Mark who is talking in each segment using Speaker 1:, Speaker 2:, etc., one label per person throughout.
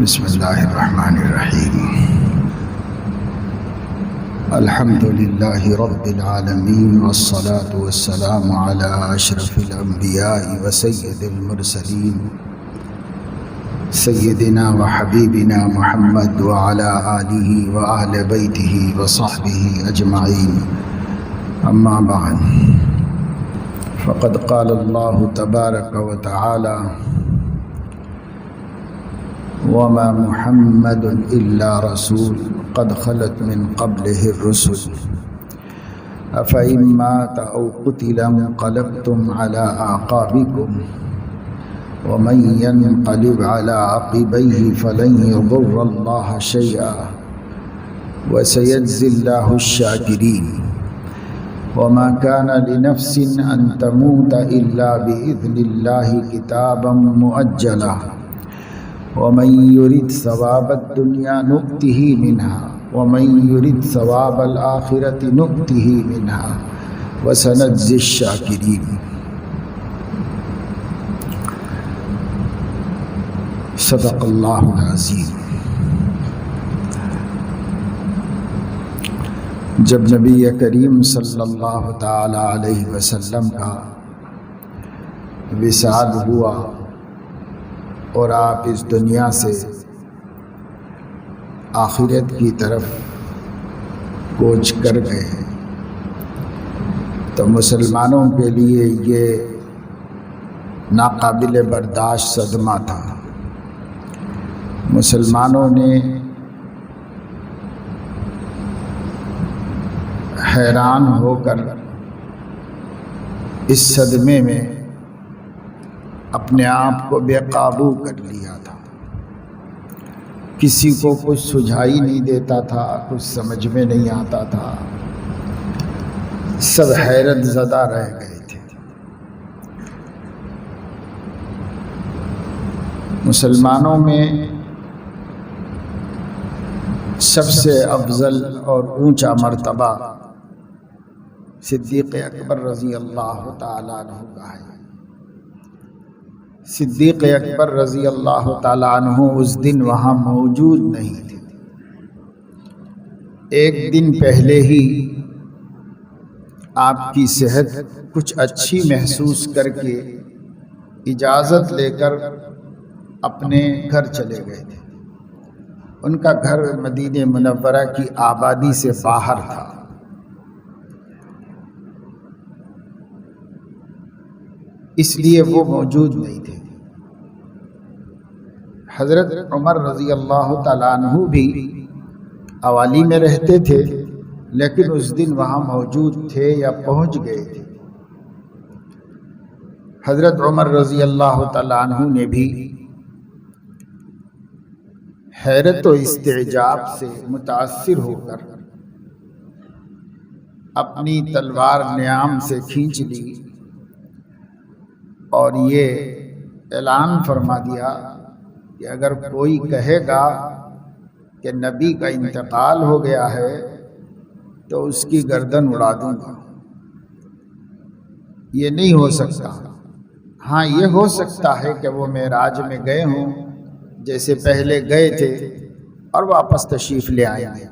Speaker 1: بسم اللہ الرحمن الرحیم الحمد للہ رب العالمین والصلاة والسلام علی اشرف الانبیاء وسید المرسلین سیدنا وحبیبنا محمد وعلی آلہ وآل بیتہ وصحبہ اجمعین اما بعد فقد قال اللہ تبارک وتعالی وما محمد إلا رسول قد خلت من قبله الرسل أفإن مات أو قتل انقلبتم على أعقابكم ومن ينقلب على عقبيه فلن يضر الله شيئا وسيجزي الله الشاكرين وما كان لنفس أن تموت إلا بإذن الله كتابا مؤجلا ومن يرد ثواب الدنيا نؤته منها ومن يرد ثواب الآخرة نؤته منها وسنجزي الشاكرين صدق اللہ العظیم۔ جب نبی کریم صلی اللہ تعالی علیہ وسلم کا وصال ہوا اور آپ اس دنیا سے آخرت کی طرف کوچ کر گئے تو مسلمانوں کے لیے یہ ناقابل برداشت صدمہ تھا۔ مسلمانوں نے حیران ہو کر اس صدمے میں اپنے آپ کو بے قابو کر لیا تھا۔ کسی کو کچھ سجھائی نہیں دیتا تھا، کچھ سمجھ میں نہیں آتا تھا، سب حیرت زدہ رہ گئے تھے۔ مسلمانوں میں سب سے افضل اور اونچا مرتبہ صدیق اکبر رضی اللہ تعالیٰ عنہ کا ہے۔ صدیق اکبر رضی اللہ تعالیٰ عنہ اس دن وہاں موجود نہیں تھے۔ ایک دن پہلے ہی آپ کی صحت کچھ اچھی محسوس کر کے اجازت لے کر اپنے گھر چلے گئے تھے۔ ان کا گھر مدینہ منورہ کی آبادی سے باہر تھا۔ اس لیے وہ موجود نہیں تھے۔ حضرت عمر رضی اللہ تعالیٰ عنہ بھی حوالی میں رہتے تھے، لیکن اس دن وہاں موجود تھے یا پہنچ گئے تھے۔ حضرت عمر رضی اللہ تعالیٰ عنہ نے بھی حیرت و استعجاب سے متاثر ہو کر اپنی تلوار نیام سے کھینچ لی اور یہ اعلان فرما دیا کہ اگر کوئی کہے گا کہ نبی کا انتقال ہو گیا ہے تو اس کی گردن اڑا دوں گا۔ یہ نہیں ہو سکتا۔ ہاں یہ ہو سکتا ہے کہ وہ معراج میں گئے ہوں جیسے پہلے گئے تھے اور واپس تشریف لے آئیں گے۔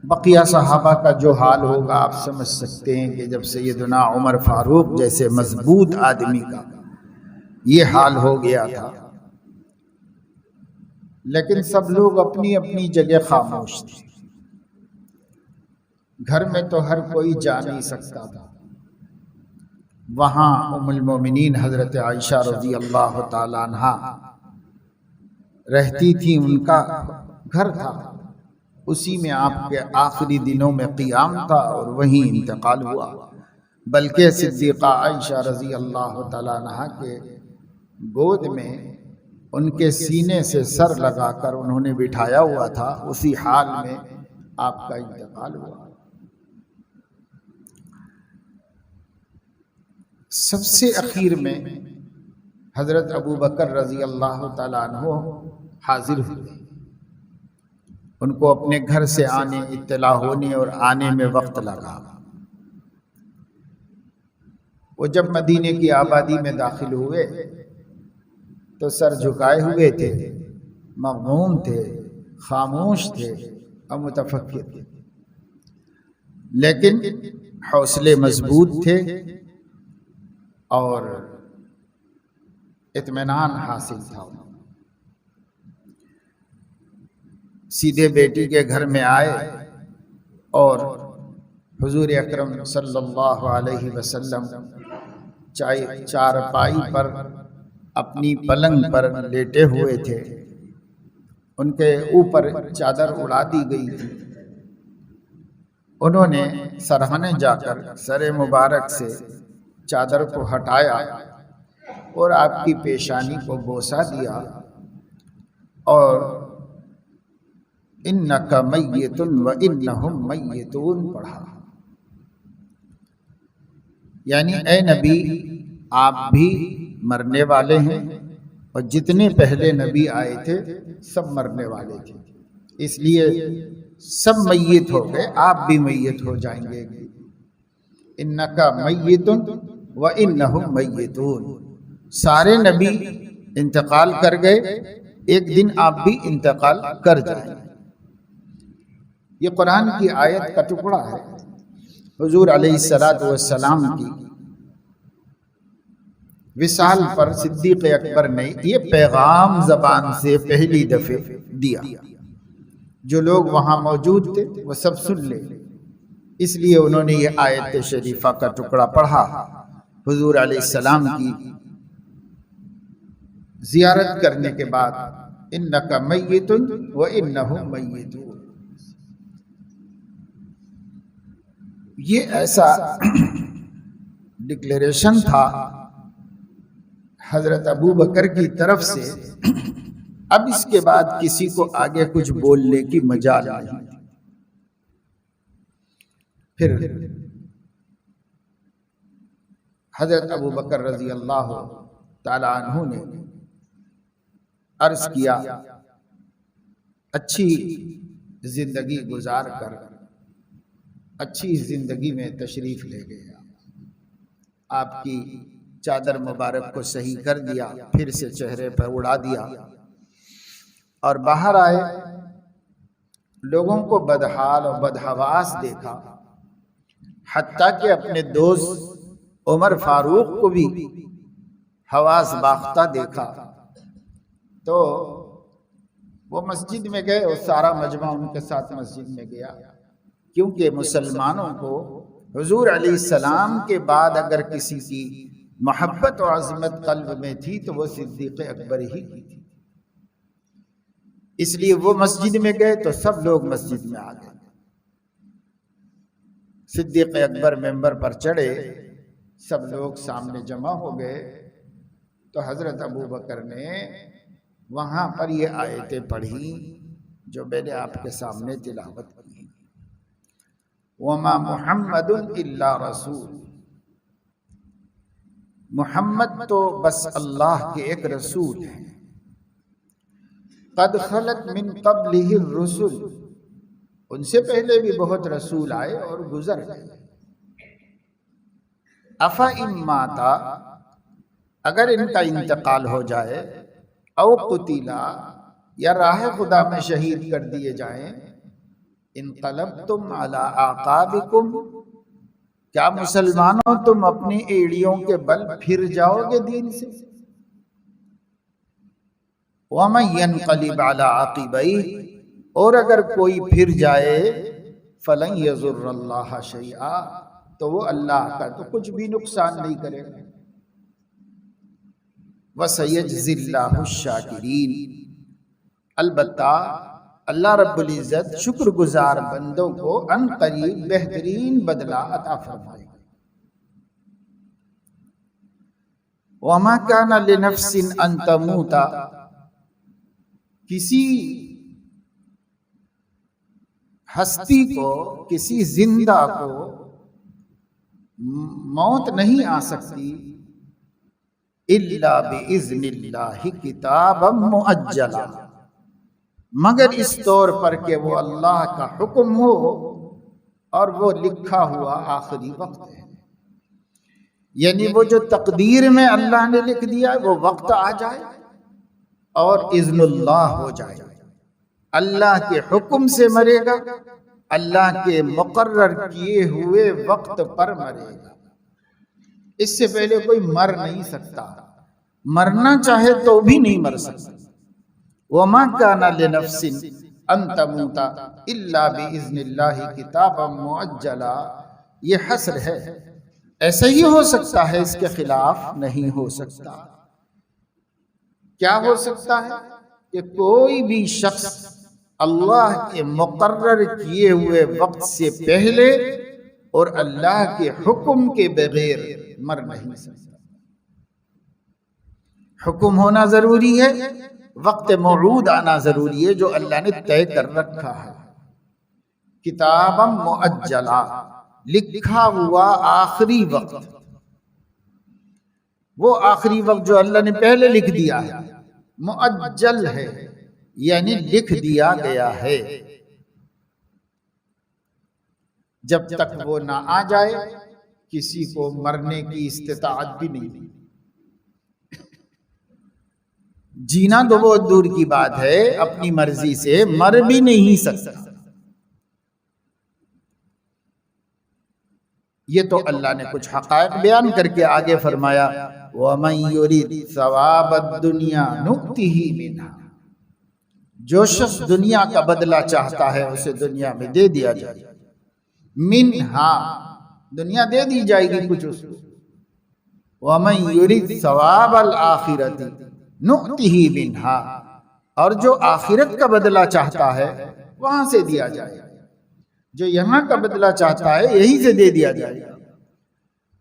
Speaker 1: بقیہ صحابہ کا جو حال ہوگا آپ سمجھ سکتے ہیں کہ جب سیدنا عمر فاروق جیسے مضبوط آدمی کا یہ حال ہو گیا تھا، لیکن سب لوگ اپنی اپنی جگہ خاموش تھے۔ گھر میں تو ہر کوئی جا نہیں سکتا تھا۔ وہاں ام المومنین حضرت عائشہ رضی اللہ تعالی عنہا رہتی تھی، ان کا گھر تھا، اسی میں آپ کے آخری دنوں میں قیام تھا اور وہیں انتقال ہوا۔ بلکہ صدیقہ عائشہ رضی اللہ تعالیٰ عنہا کے گود میں ان کے سینے سے سر لگا کر انہوں نے بٹھایا ہوا تھا، اسی حال میں آپ کا انتقال ہوا۔ سب سے اخیر میں حضرت ابو بکر رضی اللہ تعالیٰ عنہ حاضر ہوئے۔ ان کو اپنے گھر سے آنے، اطلاع ہونے اور آنے میں وقت لگا۔ وہ جب مدینے کی آبادی میں داخل ہوئے تو سر جھکائے ہوئے تھے، مغموم تھے، خاموش تھے اور متفکر تھے، لیکن حوصلے مضبوط تھے اور اطمینان حاصل تھا۔ سیدھے بیٹی کے گھر میں آئے اور حضور اکرم صلی اللہ علیہ وسلم چارپائی پر اپنی پلنگ پر لیٹے ہوئے تھے، ان کے اوپر چادر اڑا دی گئی تھی۔ انہوں نے سرہانے جا کر سر مبارک سے چادر کو ہٹایا اور آپ کی پیشانی کو بوسہ دیا اور انک میت وانہم میتون پڑھا، یعنی اے نبی آپ بھی مرنے والے ہیں اور جتنے پہلے نبی آئے تھے سب مرنے والے تھے، اس لیے سب میت ہو گئے، آپ بھی میت ہو جائیں گے۔ انک میت وانہم میتون، سارے نبی انتقال کر گئے، ایک دن آپ بھی انتقال کر جائیں گے۔ یہ قرآن کی آیت کا ٹکڑا ہے۔ حضور علیہ السلام کی وصال پر صدیق اکبر نے یہ پیغام زبان سے پہلی دفعہ دیا، جو لوگ وہاں موجود تھے وہ سب سن لے، اس لیے انہوں نے یہ آیت شریفہ کا ٹکڑا پڑھا۔ حضور علیہ السلام کی زیارت کرنے کے بعد انک میت وانہم میتون، یہ ایسا ڈکلیریشن تھا حضرت ابو بکر کی طرف سے، اب اس کے بعد کسی کو آگے کچھ بولنے کی مجال نہیں۔ پھر حضرت ابو بکر رضی اللہ تعالی عنہ نے عرض کیا، اچھی زندگی گزار کر اچھی زندگی میں تشریف لے گئے، آپ کی چادر مبارک کو صحیح کر دیا، پھر سے چہرے پر اڑا دیا اور باہر آئے، لوگوں کو بدحال اور بدحواس دیکھا، حتیٰ کہ اپنے دوست عمر فاروق کو بھی حواس باختہ دیکھا، تو وہ مسجد میں گئے اور سارا مجمع ان کے ساتھ مسجد میں گیا، کیونکہ مسلمانوں کو حضور علیہ السلام کے بعد اگر کسی کی محبت و عظمت قلب میں تھی تو وہ صدیق اکبر ہی کی تھی، اس لیے وہ مسجد میں گئے تو سب لوگ مسجد میں آ گئے۔ صدیق اکبر ممبر پر چڑھے، سب لوگ سامنے جمع ہو گئے، تو حضرت ابو بکر نے وہاں پر یہ آیتیں پڑھی جو میں نے آپ کے سامنے تلاوت کی۔ وَمَا مُحَمَّدٌ إِلَّا رَسُولٌ، محمد تو بس اللہ کے ایک رسول ہیں، قَدْ خَلَتْ مِن قَبْلِهِ الرُّسُلُ، ان سے پہلے بھی بہت رسول آئے اور گزر گئے۔ أَفَإِن مَاتَ، اگر ان کا انتقال ہو جائے، او قتلا، یا راہ خدا میں شہید کر دیے جائیں، انقلبتم علی اعقابکم، کیا مسلمانوں تم اپنی ایڑیوں کے بل پھر جاؤ گے دین سے؟ وَمَن يَنْقَلِبْ عَلَىٰ عَقِبَيْهِ، اور اگر کوئی پھر جائے، فَلَن يَضُرَّ اللَّهَ شَيْئًا، تو وہ اللہ کا تو کچھ بھی نقصان نہیں کرے گا۔ وَسَيَجْزِي اللَّهُ الشَّاكِرِينَ، البتہ اللہ رب العزت شکر گزار بندوں کو ان قریب بہترین بدلہ عطا فرمائے گا۔ وَمَا كَانَ لِنَفْسٍ أَن تَمُوتَ، کسی ہستی کو، کسی زندہ کو موت نہیں آ سکتی، إِلَّا بِإِذْنِ اللَّهِ كِتَابًا مُؤَجَّلًا، مگر اس طور پر کہ وہ اللہ کا حکم ہو اور وہ لکھا ہوا آخری وقت ہے، یعنی وہ جو تقدیر میں اللہ نے لکھ دیا وہ وقت آ جائے اور اذن اللہ ہو جائے، اللہ کے حکم سے مرے گا، اللہ کے مقرر کیے ہوئے وقت پر مرے گا۔ اس سے پہلے کوئی مر نہیں سکتا، مرنا چاہے تو بھی نہیں مر سکتا۔ وَمَا كَانَ لِنَفْسٍ أَن تَمُوتَ إِلَّا بِإِذْنِ اللَّهِ كِتَابًا مُؤَجَّلًا، یہ حصر ہے، ایسا ہی ہو سکتا ہے، اس کے خلاف نہیں ہو سکتا۔ کیا ہو سکتا ہے کہ کوئی بھی شخص اللہ کے مقرر کیے ہوئے وقت سے پہلے اور اللہ کے حکم کے بغیر مر نہیں سکتا۔ حکم ہونا ضروری ہے، وقت موعود آنا ضروری ہے جو اللہ نے طے کر رکھا ہے۔ کتابا مؤجلا، لکھا ہوا آخری وقت، وہ آخری وقت جو اللہ نے پہلے لکھ دیا ہے، مؤجل ہے یعنی لکھ دیا گیا ہے۔ جب تک وہ نہ آ جائے کسی کو مرنے کی استطاعت بھی نہیں۔ جینا تو بہت دور کی بات ہے، اپنی مرضی سے مر بھی نہیں سکتا۔ یہ تو اللہ نے کچھ حقائق بیان کر کے آگے فرمایا وَمَن يُرِدْ ثَوَابَ الدُّنْيَا نُؤْتِهِ مِنْهَا، جو شخص دنیا کا بدلہ چاہتا ہے اسے دنیا میں دے دیا جائے گا، منہا، دنیا دے دی جائے گی کچھ اس کو۔ وَمَن يُرِدْ ثَوَابَ الْآخِرَةِ نُؤْتِهِ مِنْهَا، اور جو آخرت کا بدلہ چاہتا ہے وہاں سے دیا جائے گا، جو یہاں کا بدلہ چاہتا ہے یہیں سے دے دیا جائے گا،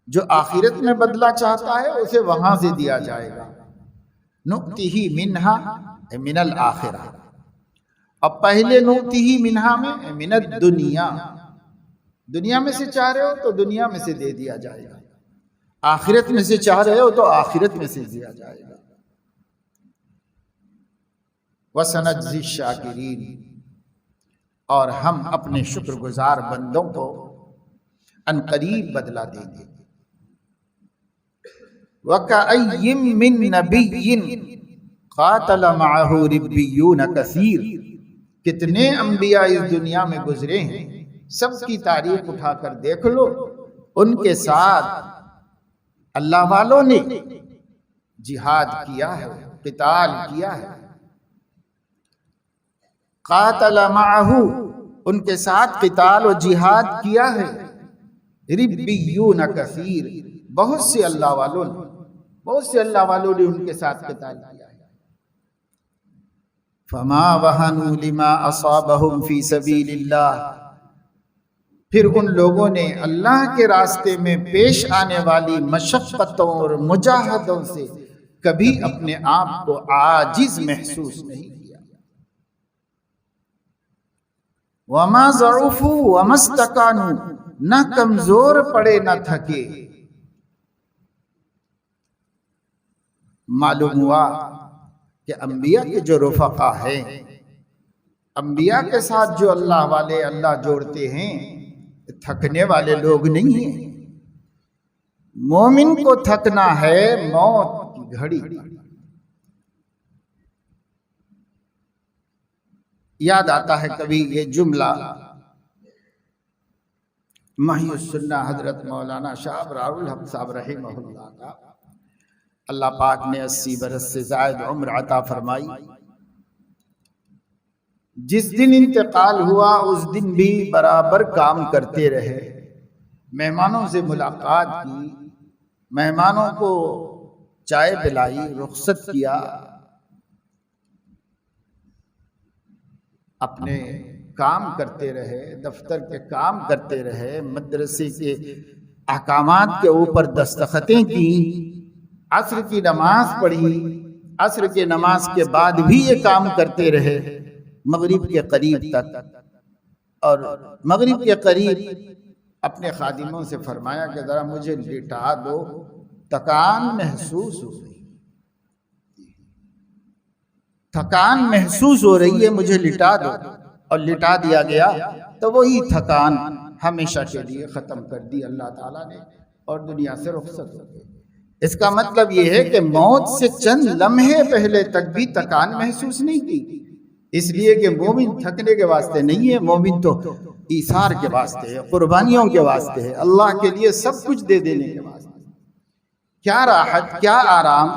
Speaker 1: جو آخرت میں بدلہ چاہتا ہے اسے وہاں سے دیا جائے گا۔ نُؤْتِهِ مِنْهَا من الآخرہ، اب پہلے نُؤْتِهِ مِنْهَا میں من الدنیا، دنیا میں سے چاہ رہے ہو تو دنیا میں سے دے دیا جائے گا، آخرت میں سے چاہ رہے ہو تو آخرت میں سے دیا جائے گا۔ وَسَنَجْزِي الشَّاكِرِينَ، اور ہم اپنے شکر گزار بندوں کو ان قریب بدلہ دیں گے۔ وَكَأَيٍّ مِّن نَّبِيٍّ قَاتَلَ مَعَهُ رِبِّيُّونَ كَثِيرٌ، کتنے انبیاء اس دنیا میں گزرے ہیں، سب کی تاریخ اٹھا کر دیکھ لو، ان کے ساتھ اللہ والوں نے جہاد کیا ہے، قتال کیا ہے۔ قاتل معہ، ان کے ساتھ قتال و جہاد کیا ہے، ربیون کثیر، بہت سے اللہ والوں نے ان کے ساتھ قتال کیا ہے۔ فما وہنوا لما اصابہم فی سبیل اللہ، پھر ان لوگوں نے اللہ کے راستے میں پیش آنے والی مشقتوں اور مجاہدوں سے کبھی اپنے آپ کو عاجز محسوس نہیں کیا۔ وَمَا ضَعُفُوا وَمَا اسْتَكَانُوا، نہ کمزور پڑے نہ تھکے۔ معلوم ہوا کہ انبیاء کے جو رفقا ہیں، انبیاء کے ساتھ جو اللہ والے اللہ جوڑتے ہیں، تھکنے والے لوگ نہیں ہیں۔ مومن کو تھکنا ہے موت کی گھڑی۔ یاد آتا ہے کبھی یہ جملہ محی السنہ حضرت مولانا شاہ ابرار الحق صاحب رحمہ اللہ کا، اللہ پاک نے 80 برس سے زائد عمر عطا فرمائی۔ جس دن انتقال ہوا اس دن بھی برابر کام کرتے رہے، مہمانوں سے ملاقات کی، مہمانوں کو چائے پلائی، رخصت کیا، اپنے کام کرتے رہے، دفتر کے کام کرتے رہے، مدرسے کے احکامات کے اوپر دستخطیں کی، عصر کی نماز پڑھی، عصر کے نماز کے بعد بھی یہ کام کرتے رہے مغرب کے قریب تک، اور مغرب کے قریب اپنے خادموں سے فرمایا کہ ذرا مجھے لٹا دو، تھکان محسوس ہو رہی، تھکان محسوس ہو رہی ہے، مجھے لٹا دو، اور لٹا دیا گیا تو وہی تھکان ہمیشہ کے لیے ختم کر دی اللہ تعالیٰ نے، اور دنیا سے رخصت ہو گئی۔ اس کا مطلب یہ ہے کہ موت سے چند لمحے پہلے تک بھی تکان محسوس نہیں کی، اس لیے کہ مومن تھکنے کے واسطے نہیں ہے، مومن تو ایثار کے واسطے ہے، قربانیوں کے واسطے ہے، اللہ کے لیے سب کچھ دے دینے کے واسطے۔ کیا راحت، کیا آرام،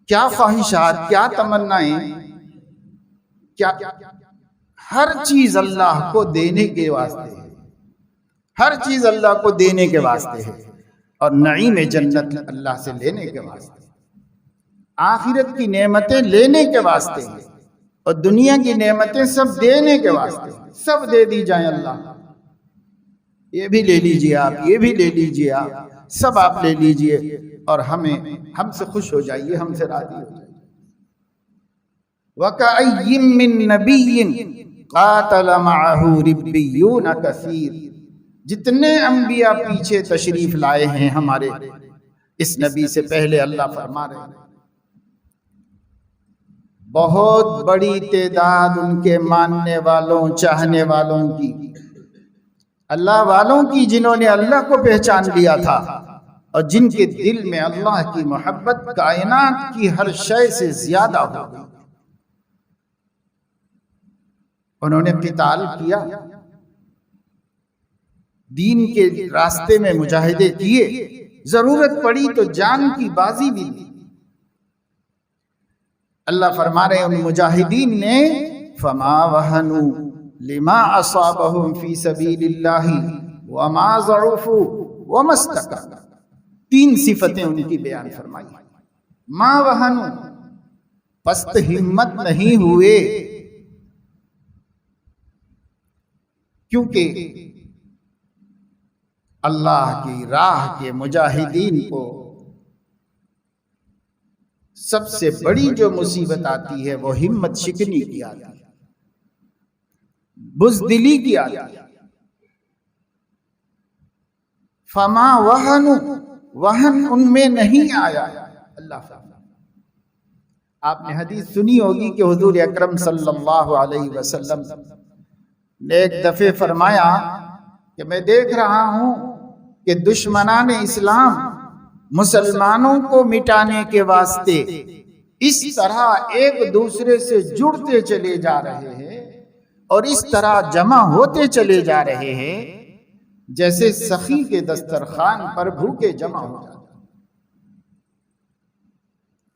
Speaker 1: کیا خواہشات، کیا تمنائیں، کیا ہر چیز اللہ کو دینے کے واسطے ہے، ہر چیز اللہ کو دینے کے واسطے ہے، اور نعیم جنت اللہ سے لینے کے واسطے، آخرت کی نعمتیں لینے کے واسطے ہیں، اور دنیا کی نعمتیں سب دینے کے واسطے، سب دے دی جائیں اللہ، یہ بھی لے لیجئے آپ، یہ بھی لے لیجئے آپ، سب آپ لے لیجئے، اور ہم سے خوش ہو جائیے، ہم سے راضی ہو جائیے۔ وَكَأَيٍّ مِّن نَّبِيٍّ قَاتَلَ مَعَهُ رِبِّيُّونَ كَثِيرٌ، جتنے انبیاء پیچھے تشریف لائے ہیں ہمارے اس نبی سے پہلے، اللہ فرما رہے ہیں بہت بڑی تعداد ان کے ماننے والوں، چاہنے والوں کی، اللہ والوں کی، جنہوں نے اللہ کو پہچان لیا تھا، اور جن کے دل میں اللہ کی محبت کائنات کی ہر شے سے زیادہ ہو گئی، انہوں نے قتال کیا، دین کے راستے میں مجاہدے کیے، ضرورت پڑی تو جان کی بازی بھی دی۔ اللہ فرما رہے ہیں ان مجاہدین نے فَمَا وَهَنُوا لِمَا أَصَابَهُمْ فِي سَبِيلِ اللَّهِ وَمَا ضَعُفُوا وَمَا اسْتَكَانُوا، تین صفتیں ان کی بیان فرمائی۔ ما وہنوا، پست ہمت نہیں ہوئے، کیونکہ اللہ کی راہ کے مجاہدین کو سب سے بڑی جو مصیبت آتی ہے وہ ہمت شکنی کی آتی ہے، بزدلی کی آتی ہے۔ فما وہنوا، وہن ان میں نہیں آیا۔ اللہ فرماتا، آپ نے حدیث سنی ہوگی کہ حضور اکرم صلی اللہ علیہ وسلم نے ایک دفعہ فرمایا کہ میں دیکھ رہا ہوں کہ دشمنان اسلام مسلمانوں کو مٹانے کے واسطے اس طرح ایک دوسرے سے جڑتے چلے جا رہے ہیں اور اس طرح جمع ہوتے چلے جا رہے ہیں جیسے سخی کے دسترخوان پر بھوکے جمع ہو جاتے۔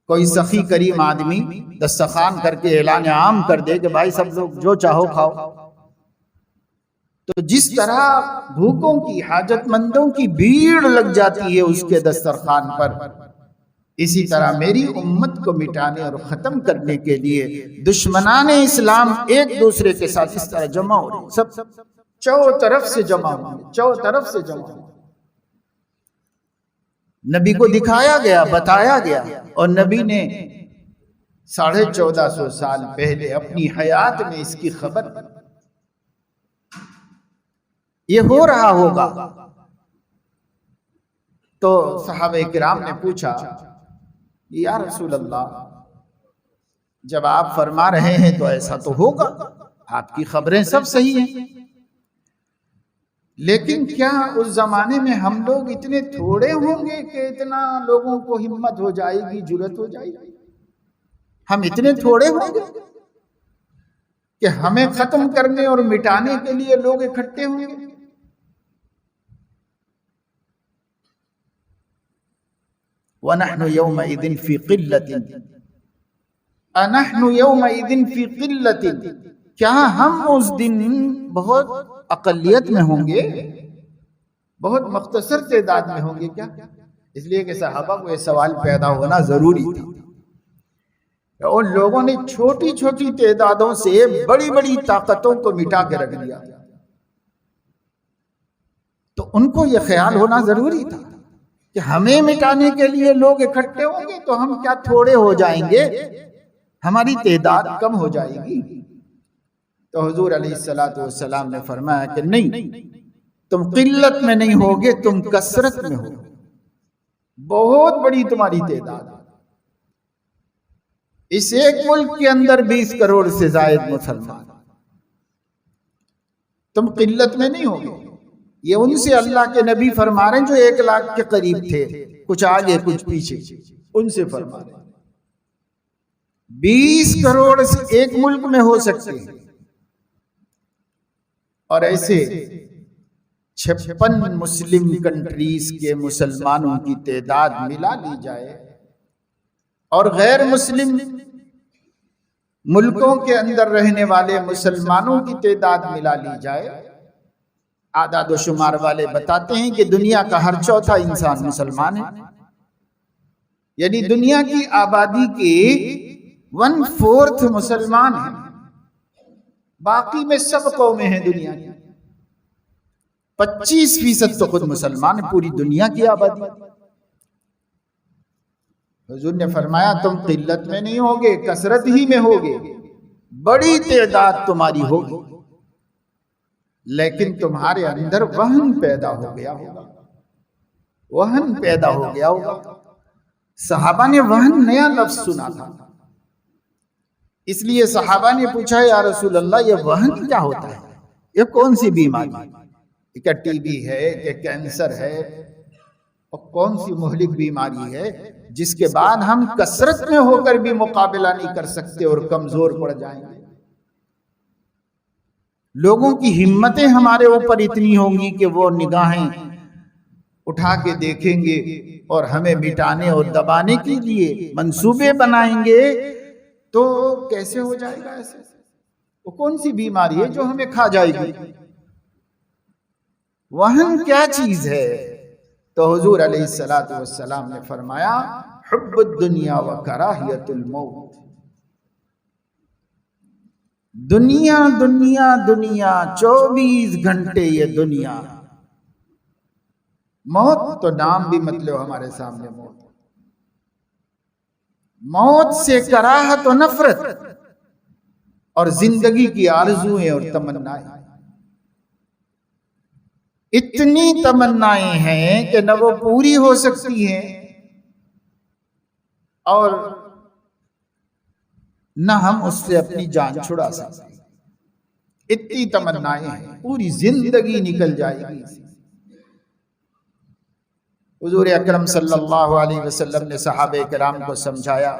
Speaker 1: کوئی سخی کریم آدمی دسترخوان کر کے اعلان عام کر دے کہ بھائی سب لوگ جو چاہو کھاؤ، تو جس طرح بھوکوں کی، حاجت مندوں کی بھیڑ لگ جاتی ہے اس کے دسترخوان پر، اسی طرح میری امت کو مٹانے اور ختم کرنے کے لیے دشمنان اسلام ایک دوسرے کے ساتھ اس طرح جمع ہو رہے، سب چو طرف سے جمع ہو، چو طرف سے جمع ہو۔ نبی کو دکھایا گیا، بتایا گیا، اور نبی نے 1450 سال پہلے اپنی حیات میں اس کی خبر دی۔ یہ ہو رہا ہوگا تو صحابہ کرام نے پوچھا یا رسول اللہ، جب آپ فرما رہے ہیں تو ایسا تو ہوگا، آپ کی خبریں سب صحیح ہیں، لیکن کیا اس زمانے میں ہم لوگ اتنے تھوڑے ہوں گے کہ اتنا لوگوں کو ہمت ہو جائے گی، جرأت ہو جائے گی؟ ہم اتنے تھوڑے ہوں گے کہ ہمیں ختم کرنے اور مٹانے کے لیے لوگ اکٹھے ہوں گے؟ وَنَحْنُ يَوْمَئِذٍ فِي قِلَّةٍ أَنَحْنُ يَوْمَئِذٍ فِي قِلَّةٍ، کیا ہم اس دن بہت اقلیت میں ہوں گے، بہت مختصر تعداد میں ہوں گے کیا؟ اس لیے کہ صحابہ کو یہ سوال پیدا ہونا ضروری تھا۔ ان لوگوں نے چھوٹی چھوٹی تعدادوں سے بڑی بڑی طاقتوں کو مٹا کے رکھ دیا، تو ان کو یہ خیال ہونا ضروری تھا کہ ہمیں مٹانے کے لیے لوگ اکٹھے ہوں گے تو ہم کیا تھوڑے ہو جائیں گے، ہماری تعداد کم ہو جائے گی۔ تو حضور علیہ السلام نے فرمایا کہ نہیں، تم قلت میں نہیں ہوگے، تم کثرت میں ہو، بہت بڑی تمہاری تعداد۔ اس ایک ملک کے اندر 20 کروڑ سے زائد مسلمان، تم قلت میں نہیں ہوگے، یہ ان سے اللہ کے نبی فرما رہے ہیں جو 1 لاکھ کے قریب تھے، کچھ آگے کچھ پیچھے، ان سے فرما رہے ہیں 20 کروڑ سے ایک ملک میں ہو سکتے ہیں، اور ایسے 56 مسلم کنٹریز کے مسلمانوں کی تعداد ملا لی جائے اور غیر مسلم ملکوں کے اندر رہنے والے مسلمانوں کی تعداد ملا لی جائے، اعداد و شمار والے بتاتے ہیں کہ دنیا کا ہر چوتھا انسان مسلمان ہے، یعنی دنیا کی آبادی کے 1/4 مسلمان ہیں، باقی میں سب قومیں ہیں دنیا کی، 25% تو خود مسلمان ہیں پوری دنیا کی آبادی۔ حضور نے فرمایا تم قلت میں نہیں ہوگے، کثرت ہی میں ہوگے، بڑی تعداد تمہاری ہوگی، لیکن تمہارے اندر وہن پیدا ہو گیا ہوگا، وہن پیدا ہو گیا ہوگا۔ صحابہ نے وہن نیا لفظ سنا تھا، اس لیے صحابہ نے پوچھا یا رسول اللہ یہ وہن کیا ہوتا ہے، یہ کون سی بیماری ہے، کیا ٹی بی ہے، کیا کینسر ہے، اور کون سی مہلک بیماری ہے جس کے بعد ہم کثرت میں ہو کر بھی مقابلہ نہیں کر سکتے اور کمزور پڑ جائیں گے؟ لوگوں کی ہمتیں ہمارے اوپر اتنی ہوں گی کہ وہ نگاہیں اٹھا کے دیکھیں گے اور ہمیں مٹانے اور دبانے کے لیے منصوبے بنائیں گے، تو کیسے ہو جائے گا ایسے؟ وہ کون سی بیماری ہے جو ہمیں کھا جائے گی؟ وہن کیا چیز ہے؟ تو حضور علیہ السلام نے فرمایا حب الدنیا و کراہیت الموت، دنیا دنیا دنیا 24 گھنٹے یہ دنیا، موت تو نام بھی مطلب ہمارے سامنے موت، موت سے کراہت و نفرت اور زندگی کی آرزویں اور تمنائیں، اتنی تمنائیں ہیں کہ نہ وہ پوری ہو سکتی ہیں اور نہ ہم اس سے اپنی جان چھڑا سکتے، اتنی تمنائیں ہیں، پوری زندگی نکل جائے گی۔ حضور اکرم صلی اللہ علیہ وسلم نے صحابہ کرام کو سمجھایا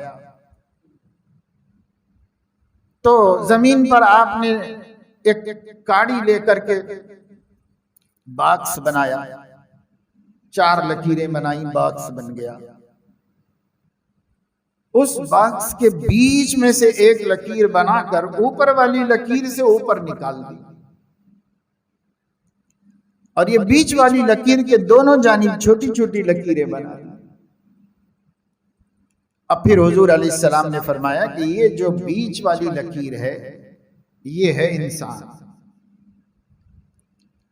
Speaker 1: تو زمین پر آپ نے ایک کاڑی لے کر کے باکس بنایا، 4 لکیریں بنائیں، باکس بن گیا، اس باکس کے بیچ میں سے ایک لکیر بنا کر اوپر والی لکیر سے اوپر نکال دی، اور یہ بیچ والی لکیر کے دونوں جانب چھوٹی چھوٹی لکیریں بنا دی۔ اب پھر حضور علیہ السلام نے فرمایا کہ یہ جو بیچ والی لکیر ہے یہ ہے انسان،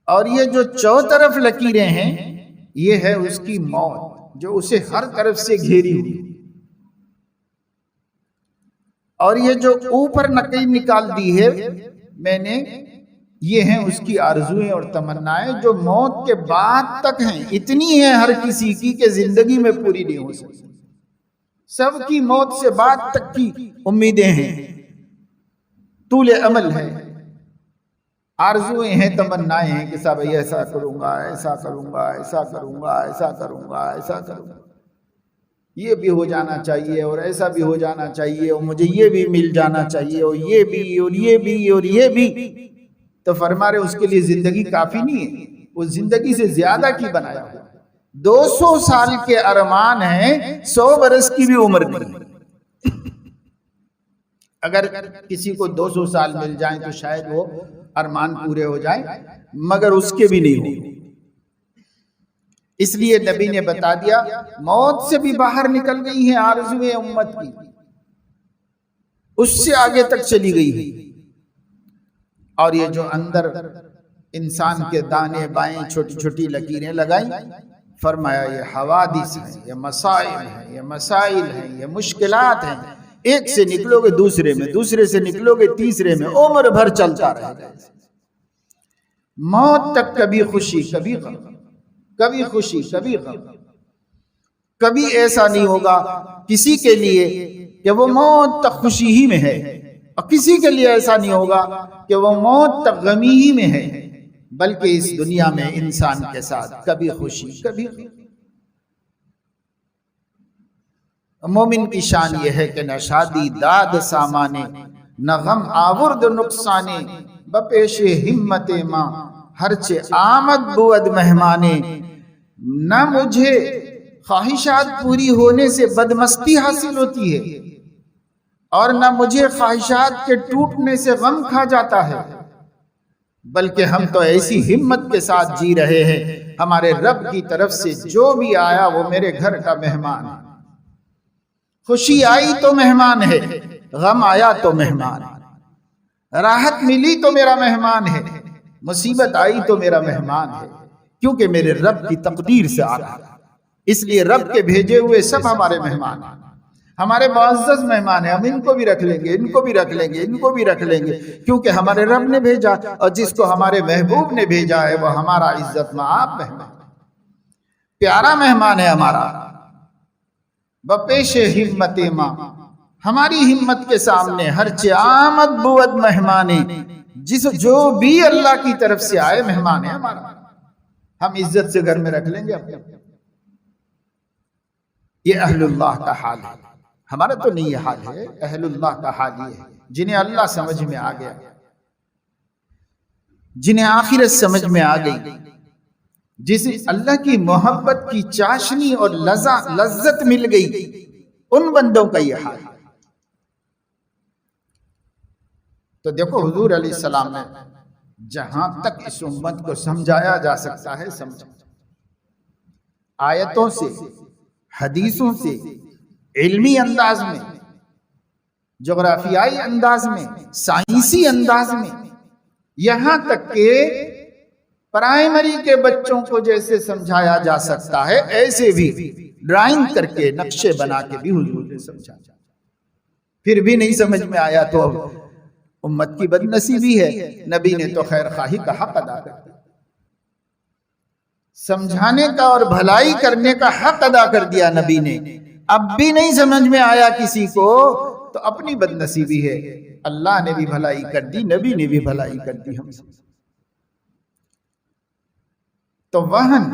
Speaker 1: اور یہ جو چوطرف لکیریں ہیں یہ ہے اس کی موت جو اسے ہر طرف سے گھیری ہوئی، اور یہ جو اوپر نقیب نکال دی ہے میں نے، یہ ہیں اس کی آرزویں اور تمنائیں جو موت کے بعد تک ہیں، اتنی ہیں ہر کسی کی کہ زندگی میں پوری نہیں ہو سکتی، سب کی موت سے بعد تک کی امیدیں ہیں، طول عمل ہے، آرزویں ہیں، تمنائیں ہیں کہ صاحب ایسا کروں گا، ایسا کروں گا، ایسا کروں گا، ایسا کروں گا، ایسا کروں گا، یہ بھی ہو جانا چاہیے اور ایسا بھی ہو جانا چاہیے اور مجھے یہ بھی مل جانا چاہیے اور یہ بھی اور یہ بھی اور یہ بھی۔ تو فرما رہے اس کے لیے زندگی کافی نہیں ہے، وہ زندگی سے زیادہ کی بنایا ہوا، 200 سال کے ارمان ہیں، 100 برس کی بھی عمر نہیں۔ اگر کسی کو 200 سال مل جائیں تو شاید وہ ارمان پورے ہو جائیں، مگر اس کے بھی نہیں ہوں۔ اس لیے نبی نے بتا دیا موت سے بھی باہر نکل گئی ہیں آرزویں امت کی، اس سے آگے تک چلی گئی ہے، اور یہ جو اندر انسان کے دانے بائیں چھوٹی چھوٹی لکیریں لگائیں، فرمایا یہ حوادث ہیں، یہ مسائل ہیں، یہ مسائل ہیں، یہ مشکلات ہیں، ایک سے نکلو گے دوسرے میں، دوسرے سے نکلو گے تیسرے میں، عمر بھر چلتا رہے گا، موت تک کبھی خوشی کبھی غم، کبھی خوشی کبھی غم، کبھی ایسا نہیں ہوگا کسی کے لیے کہ وہ موت تک خوشی ہی میں ہے، اور کسی کے لیے ایسا نہیں ہوگا کہ وہ موت تک غمی ہی میں ہے، بلکہ اس دنیا میں انسان کے ساتھ کبھی خوشی کبھی مومن کی شان یہ ہے کہ نہ شادی داد سامانے، نہ غم آورد نقصانے، بپیش ہمت ماں ہرچے آمد بود مہمانے۔ نہ مجھے خواہشات پوری ہونے سے بدمستی حاصل ہوتی ہے، اور نہ مجھے خواہشات کے ٹوٹنے سے غم کھا جاتا ہے، بلکہ ہم تو ایسی ہمت کے ساتھ جی رہے ہیں، ہمارے رب کی طرف سے جو بھی آیا وہ میرے گھر کا مہمان ہے۔ خوشی آئی تو مہمان ہے، غم آیا تو مہمان ہے، راحت ملی تو میرا مہمان ہے، مصیبت آئی تو میرا مہمان ہے، کیونکہ میرے رب کی تقدیر سے آتا ہے۔ اس لیے رب کے بھیجے ہوئے سب ہمارے مہمان ہیں، ہمارے معزز مہمان ہیں، ہم ان کو بھی رکھ لیں گے، ان کو بھی رکھ لیں گے، ان کو بھی رکھ لیں گے، کیونکہ ہمارے رب نے بھیجا، اور جس کو ہمارے محبوب نے بھیجا ہے وہ ہمارا عزت مآب مہمان، پیارا مہمان ہے ہمارا۔ بپیش ہمت ماں، ہماری ہمت کے سامنے ہر چے آمد بود مہمانے، جو بھی اللہ کی طرف سے آئے مہمان ہے ہمارا، ہم عزت سے گھر میں رکھ لیں گے اپنے۔ یہ اہل اللہ کا حال ہے، ہمارا تو نہیں یہ حال ہے، اہل اللہ کا حال یہ ہے جنہیں اللہ سمجھ میں آ گیا، جنہیں آخرت سمجھ میں آ گئی، جسے اللہ کی محبت کی چاشنی اور لذت مل گئی، ان بندوں کا یہ حال ہے۔ تو دیکھو حضور علیہ السلام نے جہاں تک اس امت کو سمجھایا جا سکتا ہے سمجھا، آیتوں سے، حدیثوں سے، علمی انداز میں، جغرافیائی انداز میں، سائنسی انداز میں، یہاں تک کہ پرائمری کے بچوں کو جیسے سمجھایا جا سکتا ہے ایسے بھی ڈرائنگ کر کے نقشے بنا کے بھی حضور نے سمجھایا، پھر بھی نہیں سمجھ میں آیا تو اب امت کی بدنصیبی ہے، نبی نے تو خیر خواہی کا حق ادا کر دیا، سمجھانے کا اور بھلائی کرنے کا حق ادا کر دیا نبی نے، اب بھی نہیں سمجھ میں آیا کسی کو تو اپنی بدنصیبی ہے، اللہ نے بھی بھلائی کر دی، نبی نے بھی بھلائی کر دی ہم سے۔ تو وہن،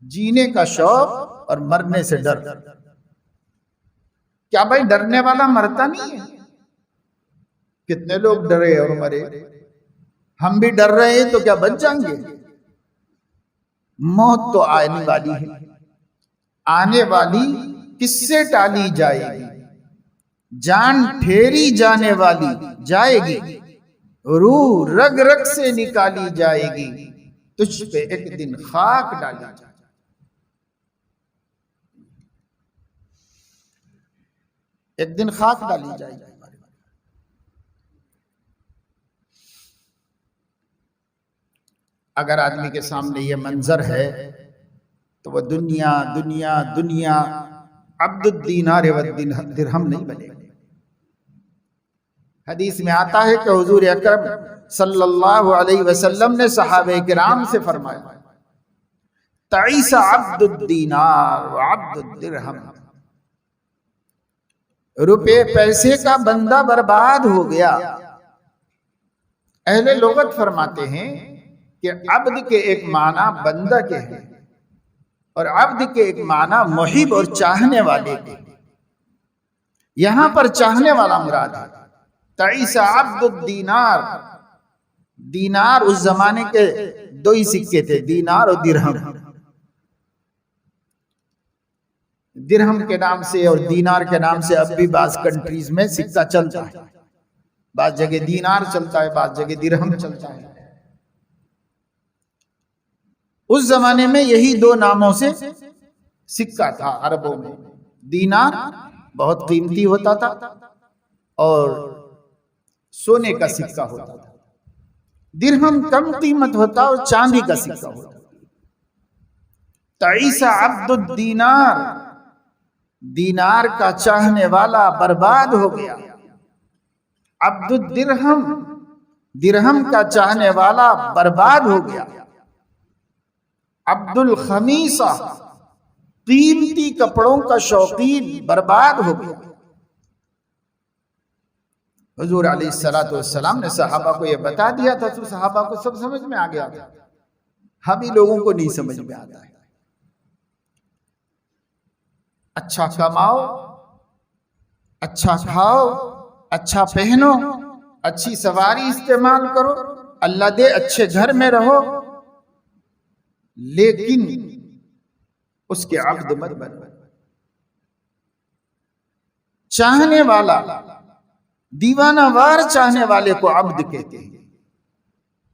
Speaker 1: جینے کا شوق اور مرنے سے ڈر، کیا بھائی ڈرنے والا مرتا نہیں ہے؟ کتنے لوگ ڈرے اور مرے، ہم بھی ڈر رہے ہیں تو کیا بچ جائیں گے؟ موت تو آنے والی ہے، آنے والی کس سے ٹالی جائے گی، جان ٹھیری جانے والی جائے گی، روح رگ رگ سے نکالی جائے گی، تجھ پہ ایک دن خاک ڈالی جائے گی۔ ایک دن خاک ڈالی جائے گی۔ اگر آدمی کے سامنے یہ منظر ہے تو وہ دنیا دنیا دنیا عبد الدینار والدرہم نہیں بنے گا۔ حدیث میں آتا ہے کہ حضور اکرم صلی اللہ علیہ وسلم نے صحابہ کرام سے فرمایا، تعیس عبد الدینار وعبد الدرہم، روپے پیسے کا بندہ برباد ہو گیا۔ اہل لغت فرماتے ہیں کہ عبد کے ایک معنی بندہ کے ہیں، اور عبد کے ایک معنی محب اور چاہنے والے کے، یہاں پر چاہنے والا مراد ہے۔ تعیس عبد الدینار، دینار اس زمانے کے دو ہی سکے تھے، دینار اور درہم۔ درہم کے نام سے اور دینار کے نام سے اب بھی بعض کنٹریز میں سکہ چلتا ہے، بعض جگہ دینار چلتا ہے، بعض جگہ درہم چلتا ہے۔ اس زمانے میں یہی دو ناموں سے سکہ تھا عربوں میں، دینار بہت قیمتی ہوتا تھا اور سونے کا سکہ ہوتا تھا، درہم کم قیمت ہوتا اور چاندی کا سکہ ہوتا۔ تعیس عبد الدینار، دینار کا چاہنے والا برباد ہو گیا۔ عبد الدرہم، درہم کا چاہنے والا برباد ہو گیا۔ عبد الخمیسہ، قیمتی کپڑوں کا شوقین برباد ہو گیا۔ حضور علیہ الصلوۃ والسلام نے صحابہ کو یہ بتا دیا تھا تو صحابہ کو سب سمجھ میں آ گیا تھا، ہم ہی لوگوں کو نہیں سمجھ میں آتا ہے۔ اچھا کماؤ، اچھا کھاؤ، اچھا پہنو، اچھی سواری استعمال کرو، اللہ دے اچھے گھر میں رہو، لیکن اس کے عبد مت بنو۔ چاہنے والا، دیوانہ وار چاہنے والے کو عبد کہتے ہیں،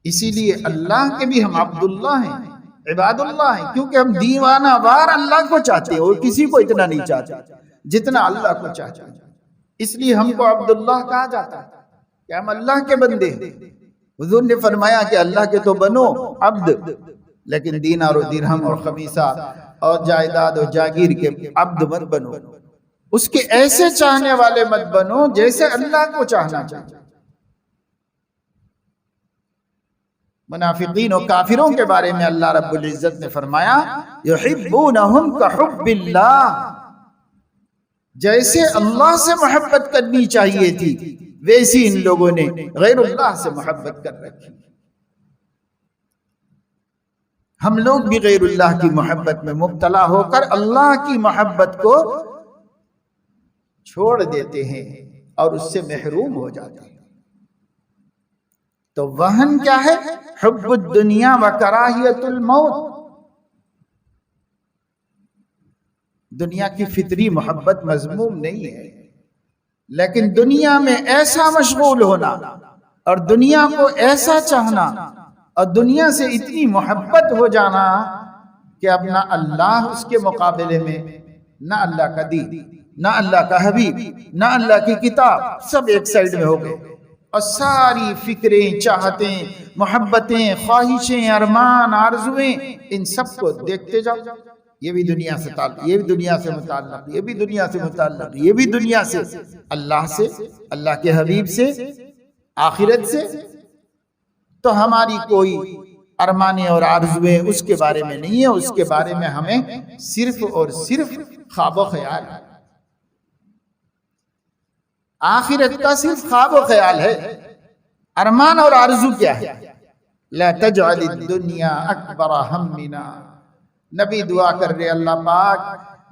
Speaker 1: اسی لیے اللہ کے بھی ہم عبداللہ ہیں، عباد اللہ ہیں، کیونکہ ہم دیوانہ وار اللہ کو چاہتے ہیں اور کسی کو اتنا نہیں چاہتے جتنا اللہ کو چاہتے ہیں، اس لیے ہم کو عبداللہ کہا جاتا ہے کہ ہم اللہ کے بندے ہیں۔ حضور نے فرمایا کہ اللہ کے تو بنو عبد، لیکن دینار و درہم اور خمیصہ اور جائیداد و جاگیر کے عبد مت بنو، اس کے ایسے چاہنے والے مت بنو جیسے اللہ کو چاہنا چاہیے۔ منافقین و کافروں کے بارے میں اللہ رب العزت نے فرمایا یحبونہم کحب اللہ، جیسے اللہ سے محبت کرنی چاہیے تھی ویسی ان لوگوں نے غیر اللہ سے محبت کر رکھی۔ ہم لوگ بھی غیر اللہ کی محبت میں مبتلا ہو کر اللہ کی محبت کو چھوڑ دیتے ہیں اور اس سے محروم ہو جاتے ہیں۔ تو وہن کیا ہے؟ حب الدنیا و کراہیت الموت۔ دنیا کی فطری محبت مذموم نہیں ہے، لیکن دنیا میں ایسا مشغول ہونا اور دنیا کو ایسا چاہنا اور دنیا سے اتنی محبت ہو جانا کہ اب نہ اللہ اس کے مقابلے میں، نہ اللہ کا دین، نہ اللہ کا حبیب، نہ اللہ کی کتاب، سب ایک سائیڈ میں ہو گئے اور ساری فکریں، چاہتیں، محبتیں، خواہشیں، ارمان، آرزویں، ان سب کو دیکھتے جاؤ، یہ بھی دنیا سے تعلق، یہ بھی دنیا سے متعلق، یہ بھی دنیا سے متعلق، یہ بھی دنیا سے، اللہ سے، اللہ کے حبیب سے، آخرت سے۔ تو ہماری کوئی ارمانیں اور آرزویں اس کے بارے میں نہیں ہے، اس کے بارے میں ہمیں صرف اور صرف خواب و خیال ہے، آخرت کا صرف خواب و خیال ہے۔ ارمان اور آرزو کیا ہے؟ لا تجعل الدنیا اکبر ہمنا، نبی دعا کر رہے اللہ پاک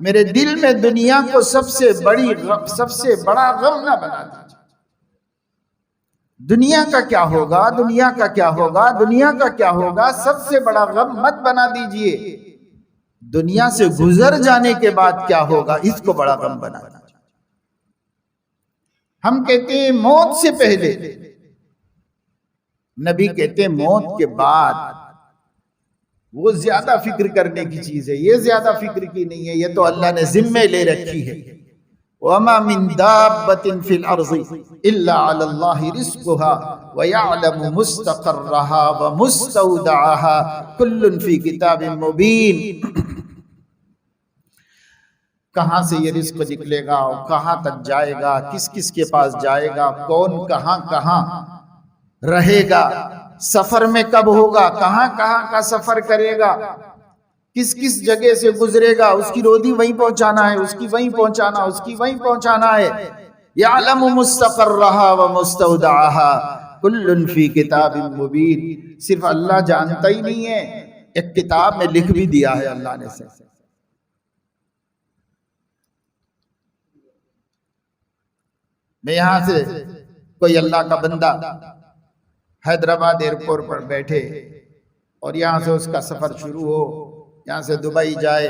Speaker 1: میرے دل میں دنیا کو سب سے بڑا غم نہ بنا دیجیے۔ دنیا کا کیا ہوگا، دنیا کا کیا ہوگا، دنیا کا کیا ہوگا، سب سے بڑا غم مت بنا دیجئے۔ دنیا سے گزر جانے کے بعد کیا ہوگا، اس کو بڑا غم بنا دیجئے۔ ہم کہتے ہیں موت سے پہلے، نبی کہتے ہیں موت کے بعد، وہ زیادہ فکر کرنے کی چیز ہے، یہ زیادہ فکر کی نہیں ہے، یہ تو اللہ نے ذمہ لے رکھی ہے۔ وَمَا مِن دَابَّةٍ فِي الْأَرْضِ إِلَّا عَلَى اللَّهِ رِزْقُهَا وَيَعْلَمُ مُسْتَقَرَّهَا وَمُسْتَوْدَعَهَا كُلٌّ فِي كِتَابٍ مُبِينٍ۔ کہاں سے یہ رزق نکلے گا اور کہاں تک جائے گا، کس کس کے پاس جائے گا، کون کہاں کہاں رہے گا، سفر میں کب ہوگا، کہاں کہاں کا سفر کرے گا، کس کس جگہ سے گزرے گا، اس کی روزی وہیں پہنچانا ہے، اس کی وہیں پہنچانا، اس کی وہیں پہنچانا ہے۔ یعلم مستقرها ومستودعها کل فی کتاب مبین۔ صرف اللہ جانتا ہی نہیں ہے، ایک کتاب میں لکھ بھی دیا ہے اللہ نے سے۔ میں یہاں سے کوئی اللہ کا بندہ حیدرآباد ایئرپورٹ پر بیٹھے اور یہاں سے اس کا سفر شروع ہو، یہاں سے دبئی جائے،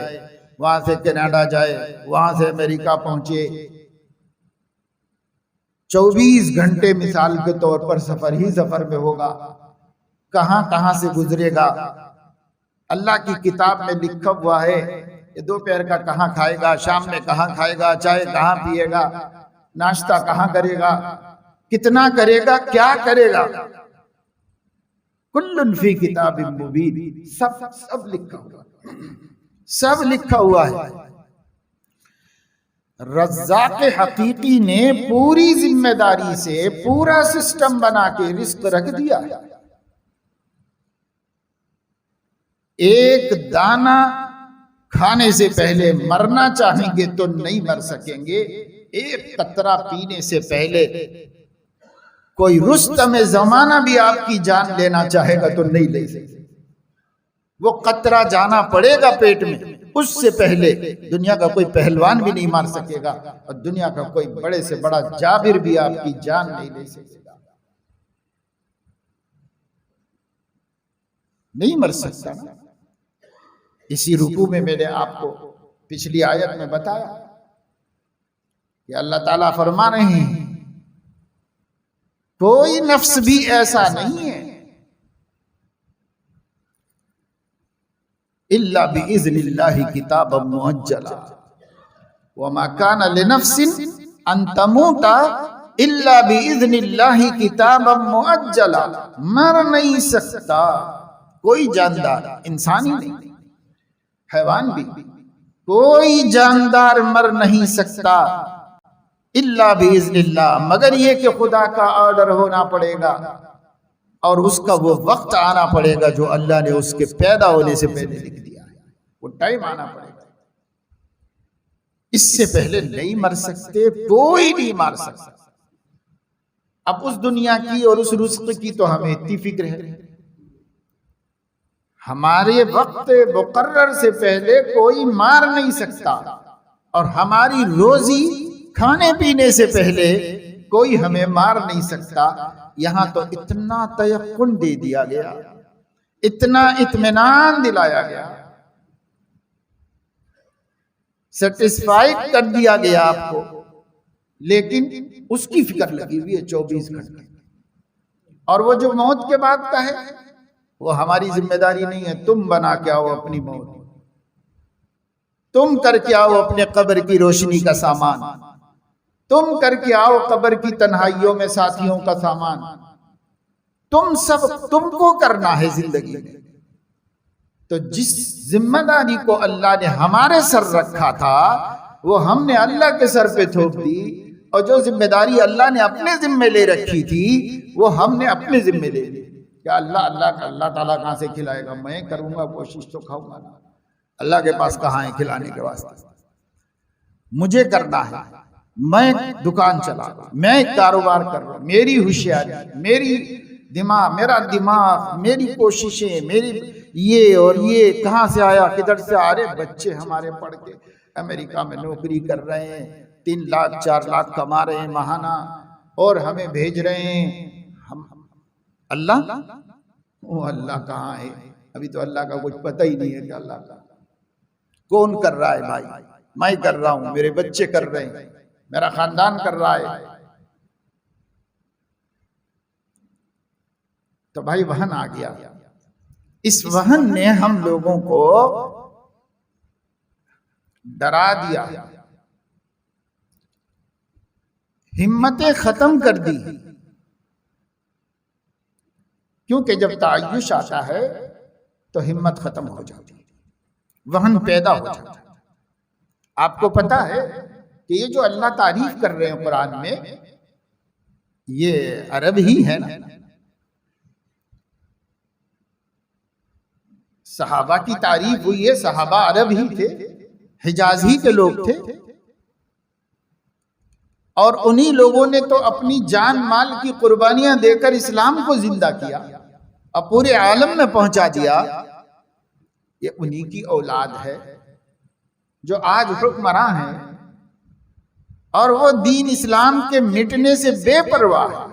Speaker 1: وہاں سے کینیڈا جائے، وہاں سے امریکہ پہنچے، 24 گھنٹے مثال کے طور پر سفر ہی سفر میں ہوگا، کہاں کہاں سے گزرے گا۔ اللہ کی کتاب میں لکھا ہوا ہے کہ دوپہر کا کہاں کھائے گا، شام میں کہاں کھائے گا، چائے کہاں پیے گا، ناشتہ کہاں کرے گا، کتنا کرے گا، کیا کرے گا۔ کل فی کتاب مبین، سب لکھا ہوا، سب لکھا ہوا ہے۔ رزاق حقیقی نے پوری ذمہ داری سے پورا سسٹم بنا کے رزق رکھ دیا ہے۔ ایک دانہ کھانے سے پہلے مرنا چاہیں گے تو نہیں مر سکیں گے، ایک قطرہ پینے سے پہلے کوئی رستم زمانہ بھی آپ کی جان لینا چاہے گا تو نہیں لے سکے، وہ قطرہ جانا پڑے گا پیٹ میں، اس سے پہلے دنیا کا کوئی پہلوان بھی نہیں مار سکے گا، اور دنیا کا کوئی بڑے سے بڑا جابر بھی آپ کی جان نہیں لے سکے گا، نہیں مر سکتا نا۔ اسی رکوع میں میں نے آپ کو پچھلی آیت میں بتایا کہ اللہ تعالیٰ فرما رہے ہیں کوئی نفس بھی ایسا نہیں ہے الا باذن اللہ کتابا مؤجلا وما كان لنفس ان تموت الا باذن اللہ کتابا مؤجلا۔ مر نہیں سکتا کوئی جاندار، انسانی نہیں، حیوان بھی، کوئی جاندار مر نہیں سکتا الا باذن اللہ، مگر یہ کہ خدا کا آرڈر ہونا پڑے گا اور اس کا وہ وقت آنا پڑے گا جو اللہ نے اس کے پیدا ہونے سے پہلے لکھ دیا ہے، وہ ٹائم آنا پڑے گا، اس سے پہلے نہیں مر سکتے، کوئی نہیں مر سکتا۔ اب اس دنیا کی اور اس رزق کی تو ہمیں اتنی فکر ہے، ہمارے وقت مقرر سے پہلے کوئی مار نہیں سکتا، اور ہماری روزی کھانے پینے سے پہلے کوئی ہمیں مار نہیں سکتا۔ یہاں تو اتنا تیقن دے دیا گیا، اتنا اطمینان دلایا گیا، سیٹسفائیڈ کر دیا گیا آپ کو، لیکن اس کی فکر لگی ہوئی ہے 24 گھنٹے، اور وہ جو موت کے بعد کا ہے وہ ہماری ذمہ داری نہیں ہے۔ تم بنا کے آؤ اپنی موت، تم کر کے آؤ اپنے قبر کی روشنی کا سامان، تم کر کے آؤ قبر کی تنہائیوں میں ساتھیوں کا سامان، تم کو کرنا ہے زندگی میں۔ تو جس ذمہ داری کو اللہ نے ہمارے سر رکھا تھا وہ ہم نے اللہ کے سر پہ تھوپ دی، اور جو ذمہ داری اللہ نے اپنے ذمہ لے رکھی تھی وہ ہم نے اپنے ذمہ لے لی۔ کہ اللہ تعالیٰ کہاں سے کھلائے گا، میں کروں گا کوشش تو کھاؤں گا، اللہ کے پاس کہاں ہے کھلانے کے واسطے، مجھے کرنا ہے، میں دکان چلا رہا ہوں، میں کاروبار کر رہا ہوں، میری ہوشیاری، میرا دماغ، میری کوششیں، میری یہ اور یہ کہاں سے آیا، کدھر سے آ رہے بچے ہمارے پڑھ کے امریکہ میں نوکری کر رہے ہیں، 3 لاکھ 4 لاکھ کما رہے ہیں ماہانہ، اور ہمیں بھیج رہے ہیں۔ اللہ وہ اللہ کہاں ہے؟ ابھی تو اللہ کا کچھ پتہ ہی نہیں ہے کہ اللہ کا کون کر رہا ہے۔ بھائی میں کر رہا ہوں، میرے بچے کر رہے ہیں، میرا خاندان کر رہا ہے۔ تو بھائی وہن آ گیا، اس وہن نے ہم لوگوں کو ڈرا دیا، ہمتیں ختم کر دی، کیونکہ جب تعیش آتا ہے تو ہمت ختم ہو جاتی ہے، وہن پیدا ہو جاتا ہے۔ آپ کو پتا ہے کہ یہ جو اللہ تعریف کر رہے ہیں قرآن میں، یہ عرب ہی ہے نا، صحابہ کی تعریف ہوئی ہے، صحابہ عرب ہی تھے، حجاز ہی کے لوگ تھے، اور انہی لوگوں نے تو اپنی جان مال کی قربانیاں دے کر اسلام کو زندہ کیا اور پورے عالم میں پہنچا دیا۔ یہ انہی کی اولاد ہے جو آج حکمراں ہیں، اور وہ دین اسلام کے مٹنے سے بے پرواہ ہے،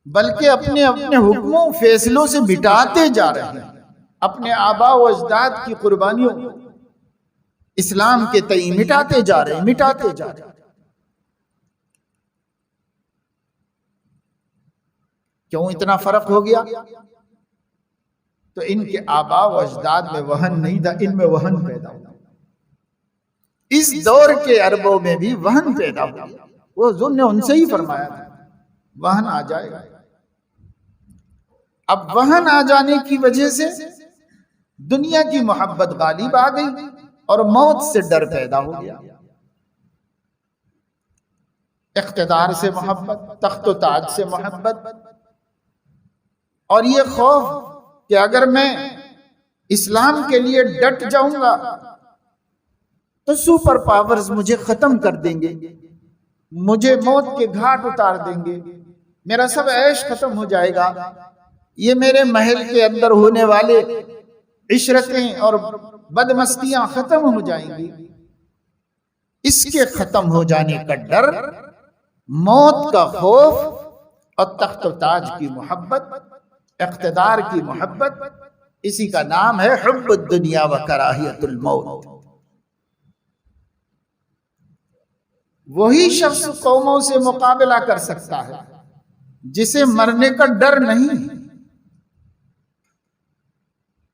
Speaker 1: بلکہ اپنے حکموں فیصلوں سے مٹاتے جا رہے ہیں، اپنے آباء و اجداد کی قربانیوں اسلام کے تئیں مٹاتے جا رہے ہیں۔ کیوں اتنا فرق ہو گیا؟ تو ان کے آباء و اجداد میں وہن نہیں تھا، ان میں وہن پیدا ہوا۔ اس دور کے عربوں میں بھی وہن پیدا ہوا، وہ حضور نے ان سے ہی فرمایا تھا وہن آ جائے گا۔ اب وہن آ جانے کی وجہ سے دنیا کی محبت غالب آ گئی اور موت سے ڈر پیدا ہو گیا۔ اقتدار سے محبت، تخت و تاج سے محبت، اور یہ خوف کہ اگر میں اسلام کے لیے ڈٹ جاؤں گا تو سپر پاورز مجھے ختم کر دیں گے، مجھے موت کے گھاٹ اتار دیں گے، میرا سب عیش ختم ہو جائے گا، یہ میرے محل کے اندر ہونے والے عشرتیں اور بدمستیاں ختم ہو جائیں گی۔ اس کے ختم ہو جانے کا ڈر، موت کا خوف اور تخت و تاج کی محبت، اقتدار کی محبت، اسی کا نام ہے حب الدنیا و کراہیت الموت۔ وہی شخص قوموں سے مقابلہ کر سکتا ہے جسے مرنے کا ڈر نہیں،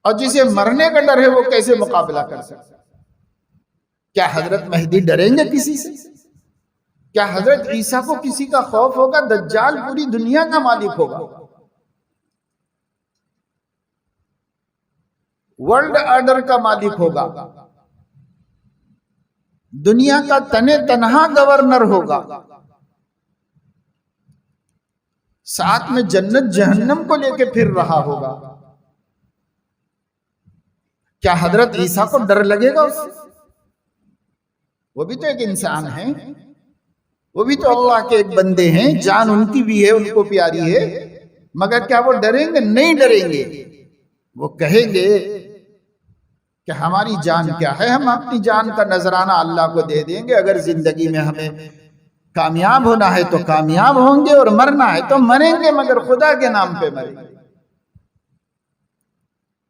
Speaker 1: اور جسے مرنے کا ڈر ہے وہ کیسے مقابلہ کر سکتا ہے؟ کیا حضرت مہدی ڈریں گے کسی سے؟ کیا حضرت عیسیٰ کو کسی کا خوف ہوگا؟ دجال پوری دنیا کا مالک ہوگا، ورلڈ آرڈر کا مالک ہوگا، دنیا کا تنے تنہا گورنر ہوگا، ساتھ میں جنت جہنم کو لے کے پھر رہا ہوگا۔ کیا حضرت عیسیٰ کو ڈر لگے گا اس سے؟ وہ بھی تو ایک انسان ہے، وہ بھی تو اللہ کے ایک بندے ہیں، جان ان کی بھی ہے، ان کو پیاری ہے، مگر کیا وہ ڈریں گے؟ نہیں ڈریں گے۔ وہ کہیں گے کہ ہماری جان کیا ہے، ہم اپنی جان کا نذرانہ اللہ کو دے دیں گے، اگر زندگی میں ہمیں کامیاب ہونا ہے تو کامیاب ہوں گے، اور مرنا ہے تو مریں گے، مگر خدا کے نام پہ مریں گے۔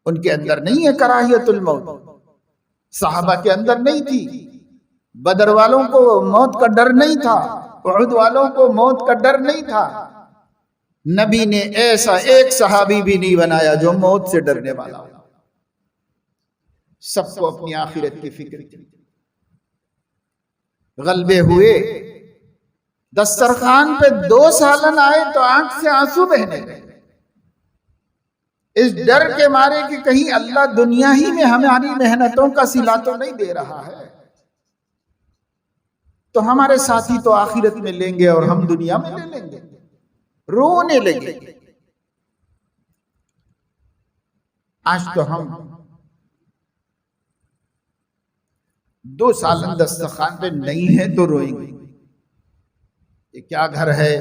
Speaker 1: ان کے اندر نہیں ہے کراہیت الموت، صحابہ کے اندر نہیں تھی، بدر والوں کو موت کا ڈر نہیں تھا، احد والوں کو موت کا ڈر نہیں تھا۔ نبی نے ایسا ایک صحابی بھی نہیں بنایا جو موت سے ڈرنے والا ہو۔ سب کو اپنی آخرت کی فکر تھی۔ غلبے ہوئے، دسترخوان پہ 2 سالن آئے تو آنکھ سے آنسو بہنے گئے، اس ڈر کے مارے کہ کہیں اللہ دنیا ہی میں ہماری محنتوں کا صلہ تو نہیں دے رہا ہے، تو ہمارے ساتھی تو آخرت میں لیں گے اور ہم دنیا میں لے لیں گے۔ رونے لگے۔ آج تو ہم 2 سالن دسترخوان پہ نہیں ہے تو روئیں گے، یہ کیا گھر ہے،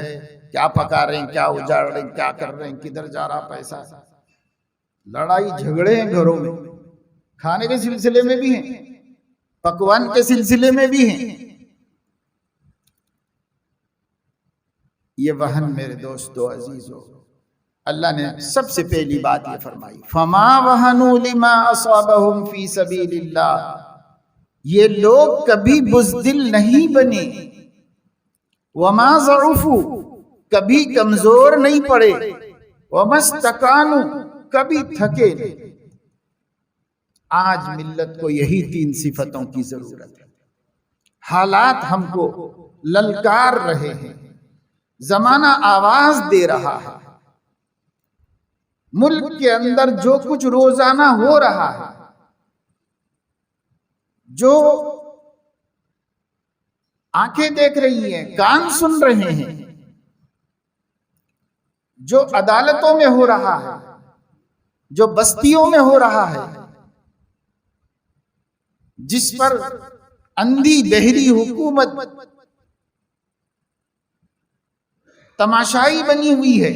Speaker 1: کیا پکا رہے ہیں، کیا اجاڑ رہے ہیں، کیا کر رہے ہیں، کدھر جا رہا پیسہ۔ لڑائی جھگڑے ہیں گھروں میں، کھانے کے سلسلے میں بھی ہیں، پکوان کے سلسلے میں بھی ہیں۔ یہ وہن میرے دوستو عزیزو، اللہ نے سب سے پہلی بات یہ فرمائی، فما وہنوا لما اصابہم فی سبیل اللہ، یہ لوگ کبھی بزدل نہیں بنے، وما ضعفوا، کبھی کمزور نہیں پڑے، وما استکانوا، کبھی تھکے نہیں۔ آج ملت کو یہی 3 صفتوں کی ضرورت ہے۔ حالات ہم کو للکار رہے ہیں، زمانہ آواز دے رہا ہے، ملک کے اندر جو کچھ روزانہ ہو رہا ہے، جو آنکھیں دیکھ رہی ہیں، کان سن رہے ہیں، جو عدالتوں میں ہو رہا ہے، جو بستیوں میں ہو رہا ہے، جس پر اندھی بہری حکومت تماشائی بنی ہوئی ہے،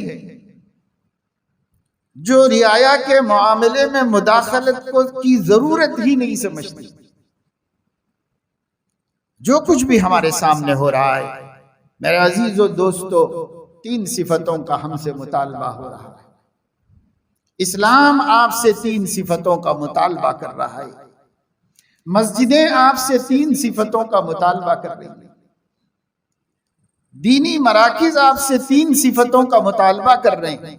Speaker 1: جو رعایا کے معاملے میں مداخلت کی ضرورت ہی نہیں سمجھتی، جو کچھ بھی ہمارے سامنے ہو رہا ہے، میرے عزیزو دوستو، 3 صفتوں کا ہم سے مطالبہ ہو رہا ہے۔ اسلام آپ سے 3 صفتوں کا مطالبہ کر رہا ہے، مسجدیں آپ سے 3 صفتوں کا مطالبہ کر رہی ہیں، دینی مراکز آپ سے 3 صفتوں کا مطالبہ کر رہے ہیں،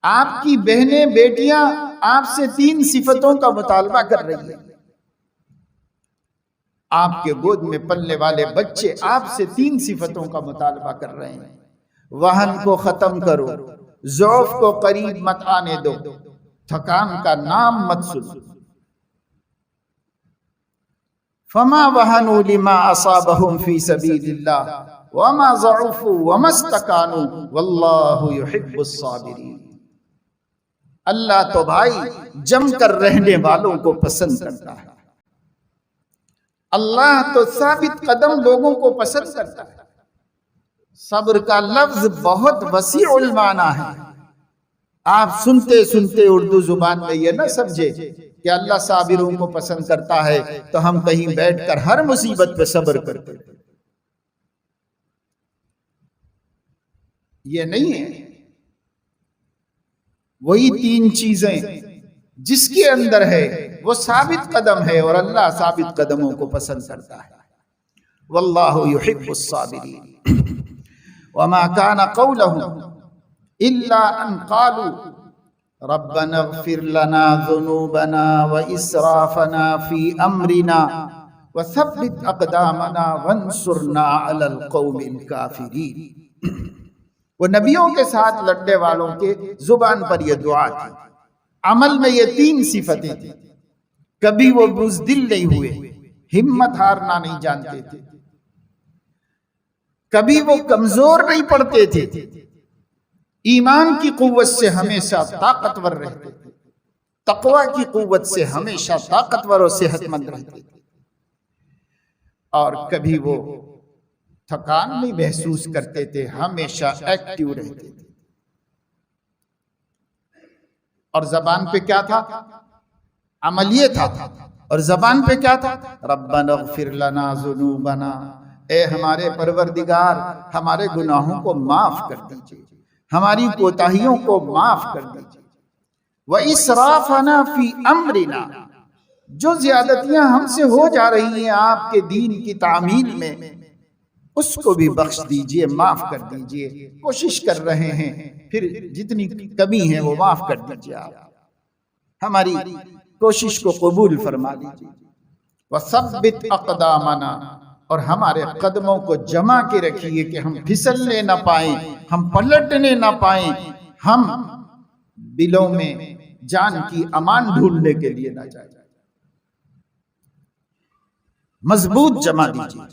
Speaker 1: آپ کی بہنیں بیٹیاں آپ سے 3 صفتوں کا مطالبہ کر رہی ہیں، آپ کے گود میں پلنے والے بچے آپ سے 3 صفتوں کا مطالبہ کر رہے ہیں۔ وہن کو ختم کرو، ضعف کو قریب مت آنے دو، تھکان کا نام مت سنو۔ فما وہنوا لما اصابہم فی سبیل اللہ وما ضعفوا وما استکانوا واللہ یحب الصابرین۔ اللہ تو بھائی جم کر رہنے والوں کو پسند کرتا ہے، اللہ تو ثابت قدم لوگوں کو پسند کرتا ہے، صبر کا لفظ بہت وسیع المعنی ہے. آپ سنتے سنتے اردو زبان میں یہ نہ سمجھے کہ اللہ صابروں کو پسند کرتا ہے تو ہم کہیں بیٹھ کر ہر مصیبت پہ صبر کرتے. یہ نہیں ہے. وہی تین چیزیں جس کے اندر ہے وہ ثابت قدم ہے، اور اللہ ثابت قدموں کو پسند کرتا ہے. واللہ یحب الصابرین. وما كان قولهم الا ان قالوا ربنا اغفر لنا ذنوبنا واسرافنا في امرنا وثبت اقدامنا وانصرنا على القوم الكافرين. وہ نبیوں کے ساتھ لڑنے والوں کے زبان پر یہ دعا تھی. عمل میں یہ تین صفتیں تھیں. کبھی وہ بزدل نہیں ہوئے، ہمت ہارنا نہیں جانتے تھے. کبھی وہ کمزور نہیں پڑتے تھے، ایمان کی قوت سے ہمیشہ طاقتور رہتے تھے، تقوی کی قوت سے ہمیشہ طاقتور اور صحت مند رہتے تھے. اور کبھی وہ تھکان نہیں محسوس کرتے تھے، ہمیشہ ایکٹیو رہتے تھے. اور زبان پہ کیا تھا؟ عمل یہ تھا. اور زبان پہ کیا تھا؟ ربنا اغفر لنا ذنوبنا، اے ہمارے پروردگار ہمارے گناہوں کو معاف کر دیجئے، ہماری کوتاہیوں کو معاف کر دیجئے. وَإِسْرَافَنَا فِي أَمْرِنَا، جو زیادتیاں ہم سے ہو جا رہی ہیں آپ کے دین کی تعمیل میں، اس کو بھی بخش دیجئے، معاف کر دیجئے. کوشش کر رہے ہیں، پھر جتنی کمی ہے وہ معاف کر دیجئے. آپ ہماری کوشش کو قبول فرما دیجئے. وَثَبِّتْ أَقْدَامَنَا، اور ہمارے قدموں کو جمع کے رکھیے کہ ہم پھسلنے نہ پائیں، ہم پلٹنے نہ پائیں، ہم دلوں میں جان کی امان ڈھونڈنے کے لیے نہ جائیں. مضبوط جمع دیجیے.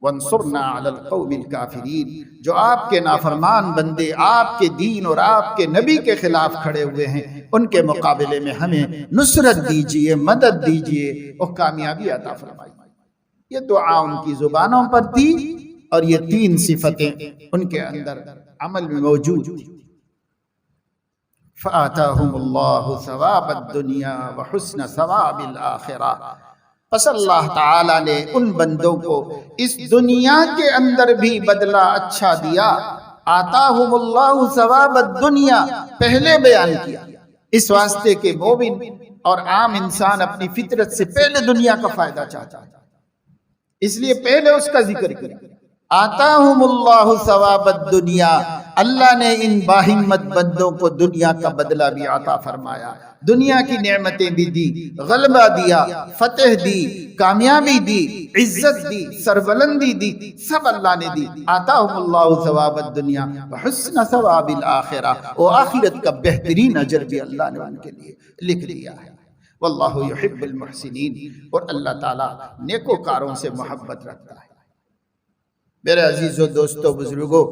Speaker 1: وَانصُرْنَا عَلَى الْقَوْمِ الْكَافِرِينَ، جو آپ کے نافرمان بندے آپ کے دین اور آپ کے نبی کے خلاف کھڑے ہوئے ہیں، ان کے مقابلے میں ہمیں نصرت دیجیے، مدد دیجیے اور کامیابی عطا فرمائیے. یہ دعا ان کی زبانوں پر تھی، اور یہ تین صفتیں ان کے اندر عمل میں موجود تھی. فَآتَاهُمُ اللَّهُ ثَوَابَ الدُّنْيَا وَحُسْنَ ثَوَابِ الْآخِرَةِ، پس اللہ تعالیٰ نے ان بندوں کو اس دنیا کے اندر بھی بدلہ اچھا دیا. آتاہم اللہ ثواب الدنیا پہلے بیان کیا، اس واسطے کہ مومن اور عام انسان اپنی فطرت سے پہلے دنیا کا فائدہ چاہتا ہے، اس لیے پہلے اس کا ذکر کیا. آتاہم اللہ ثواب الدنیا، اللہ نے ان باہمت بندوں کو دنیا کا بدلہ بھی عطا فرمایا. دنیا کی نعمتیں بھی دی، غلبہ دیا، فتح دی، کامیابی دی، عزت دی، سربلندی دی، سب اللہ نے دی. آتاہم اللہ ثواب الدنیا وحسن ثواب الآخرہ، اور آخرت کا بہترین اجر بھی اللہ نے ان کے لیے لکھ دیا ہے. واللہ یحب المحسنین، اور اللہ تعالیٰ نیکوکاروں سے محبت رکھتا ہے. میرے عزیزو، دوستو، بزرگو،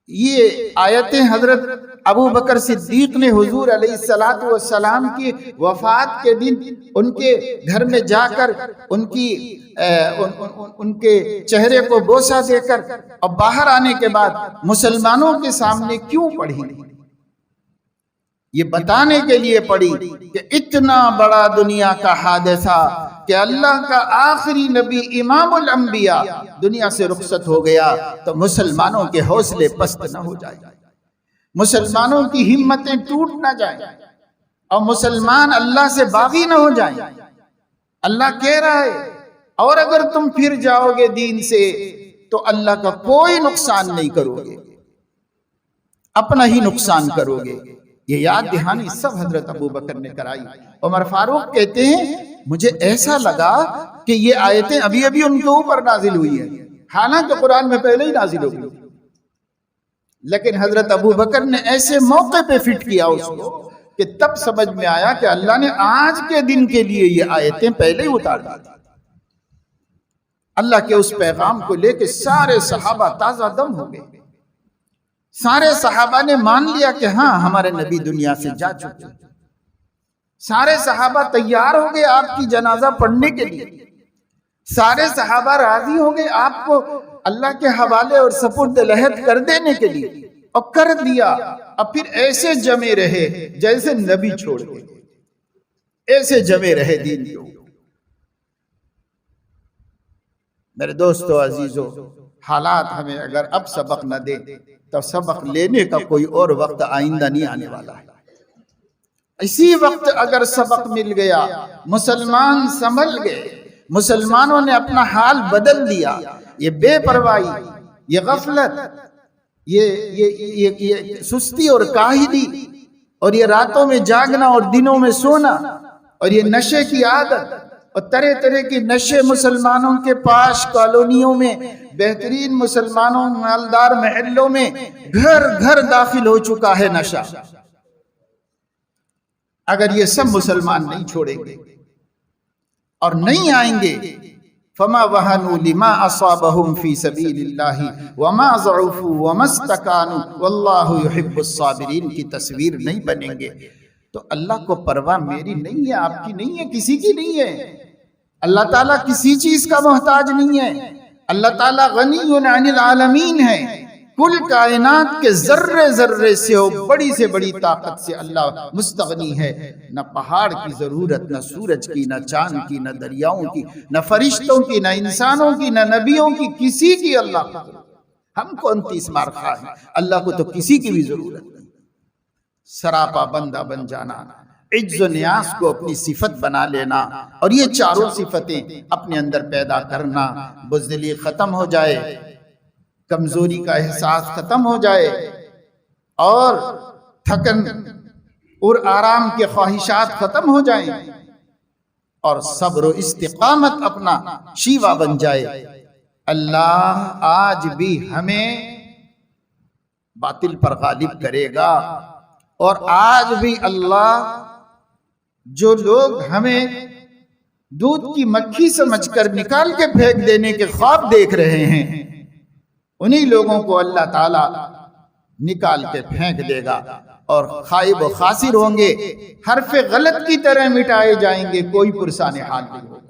Speaker 1: یہ آیتیں حضرت ابو بکر صدیق نے حضور علیہ السلام کی وفات کے دن ان کے گھر میں جا کر ان کے چہرے کو بوسہ دے کر اور باہر آنے کے بعد مسلمانوں کے سامنے کیوں پڑھی؟ یہ بتانے کے لیے پڑھی کہ اتنا بڑا دنیا کا حادثہ کہ اللہ کا آخری نبی امام الانبیاء دنیا سے رخصت ہو گیا تو مسلمانوں کے حوصلے پست نہ ہو جائیں، مسلمانوں کی ہمتیں ٹوٹ نہ جائیں، اور مسلمان اللہ سے باغی نہ ہو جائیں. اللہ کہہ رہا ہے اور اگر تم پھر جاؤ گے دین سے تو اللہ کا کوئی نقصان نہیں کرو گے، اپنا ہی نقصان کرو گے. یہ یاد دہانی سب حضرت ابو بکر نے کرائی. عمر فاروق کہتے ہیں مجھے ایسا لگا کہ یہ آیتیں ابھی ابھی ان کے اوپر نازل ہوئی ہیں، حالانکہ قرآن میں پہلے ہی نازل ہو گئی، لیکن حضرت ابو بکر نے ایسے موقع پہ فٹ کیا اس کو کہ تب سمجھ میں آیا کہ اللہ نے آج کے دن کے لیے یہ آیتیں پہلے ہی اتار دی. اللہ کے اس پیغام کو لے کے سارے صحابہ تازہ دم ہو گئے. سارے صحابہ نے مان لیا کہ ہاں ہمارے نبی دنیا سے جا چکے. سارے صحابہ تیار ہو گئے آپ کی جنازہ پڑھنے کے لیے. سارے صحابہ راضی ہو گئے آپ کو اللہ کے حوالے اور سپرد لحد کر دینے کے لیے، اور کر دیا، اب پھر ایسے جمے رہے جیسے نبی چھوڑ گئے، ایسے جمے رہے دین کے اوپر۔ میرے دوستو عزیزو، حالات ہمیں اگر اب سبق نہ دے تو سبق لینے کا کوئی اور وقت آئندہ نہیں آنے والا ہے۔ اسی وقت اگر سبق مل گیا، مسلمان سنبھل گئے، مسلمانوں نے اپنا حال بدل دیا، یہ بے پرواہی، یہ غفلت، یہ سستی اور کاہلی، اور یہ راتوں میں جاگنا اور دنوں میں سونا، اور یہ نشے کی عادت اور طرح طرح کی نشے مسلمانوں کے پاس کالونیوں میں، بہترین مسلمانوں مالدار محلوں میں گھر گھر داخل ہو چکا ہے نشہ۔ اگر یہ سب مسلمان نہیں چھوڑیں گے اور نہیں آئیں گے، فما وہنوا لما اصابهم في سبيل الله وما ضعفوا وما استكانوا والله يحب الصابرين کی تصویر نہیں بنیں گے تو اللہ کو پرواہ میری نہیں ہے، آپ کی نہیں ہے، کسی کی نہیں ہے۔ اللہ تعالیٰ کسی چیز کا محتاج نہیں ہے، اللہ تعالیٰ غنی عن العالمین ہے، کل کائنات کے ذرے ذرے سے ہو، بڑی سے بڑی طاقت سے اللہ مستغنی ہے۔ نہ پہاڑ کی ضرورت، نہ سورج کی، نہ چاند کی، نہ دریاؤں کی، نہ فرشتوں کی، نہ انسانوں کی، نہ نبیوں کی، کسی کی اللہ کو ضرورت۔ ہم کون 30 مار خواہ ہیں، اللہ کو تو کسی کی بھی ضرورت نہیں۔ سراپا بندہ بن جانا، عجز و نیاز کو اپنی صفت بنا لینا، اور یہ چاروں صفتیں اپنے اندر پیدا کرنا، بزدلی ختم ہو جائے، کمزوری کا احساس ختم ہو جائے، اور تھکن اور آرام کے خواہشات ختم ہو جائیں، اور صبر و استقامت اپنا شیوا بن جائے۔ اللہ آج بھی ہمیں باطل پر غالب کرے گا، اور آج بھی اللہ جو لوگ ہمیں دودھ کی مکھی سمجھ کر نکال کے پھینک دینے کے خواب دیکھ رہے ہیں، انہی لوگوں کو اللہ تعالیٰ نکال کے پھینک دے گا، اور خائب و خاسر ہوں گے، حرف غلط کی طرح مٹائے جائیں گے، کوئی پرسان حال نہیں ہوگا۔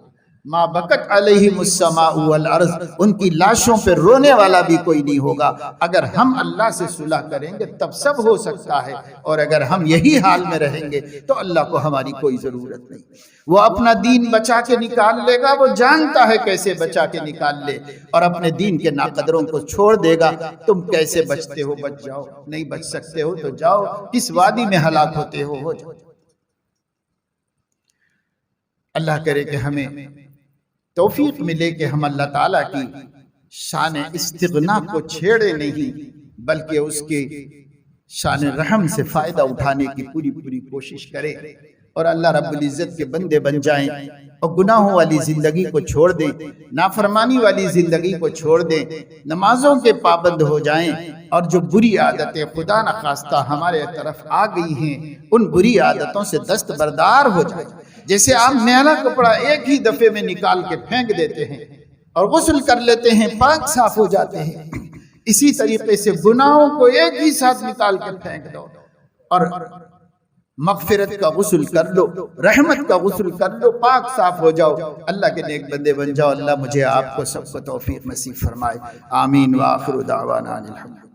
Speaker 1: ما بکت علیہم السماء والارض، ان کی لاشوں پہ رونے والا بھی کوئی نہیں ہوگا۔ اگر ہم اللہ سے صلح کریں گے تب سب ہو سکتا ہے، اور اگر ہم یہی حال میں رہیں گے تو اللہ کو ہماری کوئی ضرورت نہیں۔ وہ اپنا دین بچا کے نکال لے گا، وہ جانتا ہے کیسے بچا کے نکال لے، اور اپنے دین کے ناقدروں کو چھوڑ دے گا۔ تم کیسے بچتے ہو، بچ جاؤ، نہیں بچ سکتے ہو تو جاؤ، کس وادی میں ہلاک ہوتے ہو جاؤ۔ اللہ کرے کہ ہمیں توفیق ملے کہ ہم اللہ تعالیٰ کی شان استغنا کو چھیڑے نہیں، بلکہ اس کے شان رحم سے فائدہ اٹھانے کی پوری کوشش کریں، اور اللہ رب العزت کے بندے بن جائیں، اور گناہوں والی زندگی کو چھوڑ دیں، نافرمانی والی زندگی کو چھوڑ دیں، نمازوں کے پابند ہو جائیں، اور جو بری عادتیں خدا نخواستہ ہمارے طرف آ گئی ہیں ان بری عادتوں سے دستبردار ہو جائیں۔ جیسے آپ میلا کپڑا ایک ہی دفعے میں نکال کے پھینک دیتے ہیں اور غسل کر لیتے ہیں، پاک صاف ہو جاتے ہیں، اسی طریقے سے گناہوں کو ایک ہی ساتھ نکال کے پھینک دو، اور مغفرت کا غسل کر لو، رحمت کا غسل کر لو، پاک صاف ہو جاؤ، اللہ کے نیک بندے بن جاؤ۔ اللہ مجھے آپ کو سب کو توفیق نصیب فرمائے، آمین، وآخر دعوانا الحمد۔